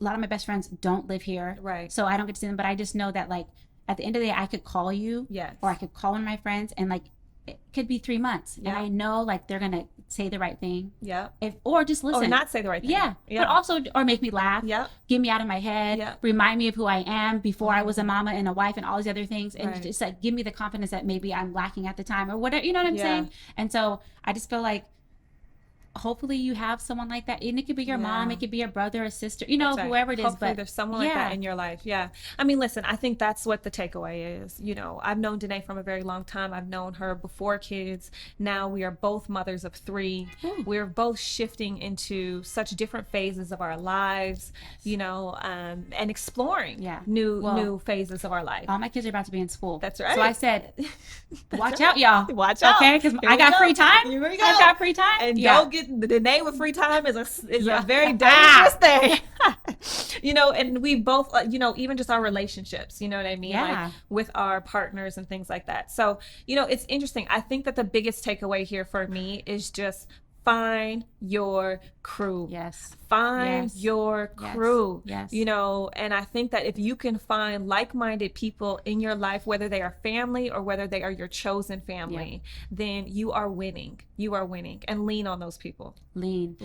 a lot of my best friends don't live here. Right. So I don't get to see them, but I just know that like at the end of the day, I could call you, Yes. or I could call one of my friends, and like it could be 3 months, and I know like they're gonna say the right thing. Yeah. Or just listen. Or not say the right thing. Yeah. But also, or make me laugh. Yep. Get me out of my head. Yep. Remind me of who I am before I was a mama and a wife and all these other things, and Right. just like give me the confidence that maybe I'm lacking at the time or whatever. You know what I'm saying? And so I just feel like, hopefully you have someone like that, and it could be your mom, it could be your brother or sister, you know, whoever it is. Hopefully but there's someone like that in your life. Yeah. I mean, listen, I think that's what the takeaway is. You know, I've known Danee from a very long time. I've known her before kids. Now we are both mothers of 3. We're both shifting into such different phases of our lives, you know, and exploring new phases of our life. All my kids are about to be in school. That's right. So I said, watch out, y'all. Watch out. Okay, because I got free time. Here we go. I've got free time. And don't get the Danee with free time is a very dangerous thing. You know, and we both, you know, even just our relationships, you know what I mean? Yeah. Like with our partners and things like that. So, you know, it's interesting. I think that the biggest takeaway here for me is just find your crew. Yes. Find your crew. Yes. You know, and I think that if you can find like-minded people in your life, whether they are family or whether they are your chosen family, then you are winning. You are winning. And lean on those people. Lean.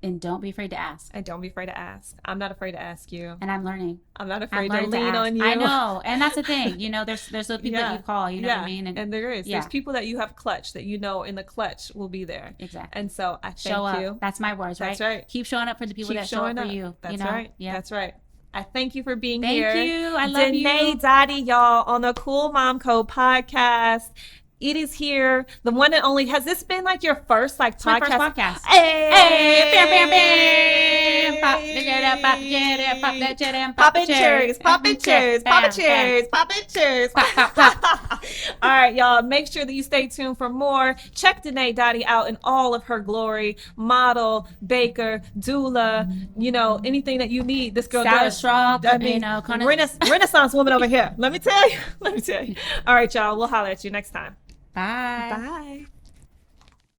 And don't be afraid to ask. And don't be afraid to ask. I'm not afraid to ask you. And I'm learning. I'm not afraid to lean on you. I know. And that's the thing. You know, there's those people that you call, you know what I mean? And there is. There's people that you have clutch that you know in the clutch will be there. Exactly. And so I show thank up. you. That's my words, right? That's right. Keep showing up for the people that show up for you. That's you know? right. Yeah. That's right. I thank you for being Thank here. you. I love you. Danee, Doty, y'all, on the Cool Mom Code podcast. It is here, the one and only. Has this been like your first like podcast? My first podcast. Hey, bam, bam, bam. Pop the cherry, pop the cherry, pop the cherry, poppin' cherries, poppin' cherries, poppin' cherries, poppin' cherries. All right, y'all. Make sure that you stay tuned for more. Check Danee Doty out in all of her glory. Model, baker, doula, you know, anything that you need. This girl does. Straw, I mean, you know, Renaissance woman over here. Let me tell you. All right, y'all. We'll holler at you next time. Bye. Bye.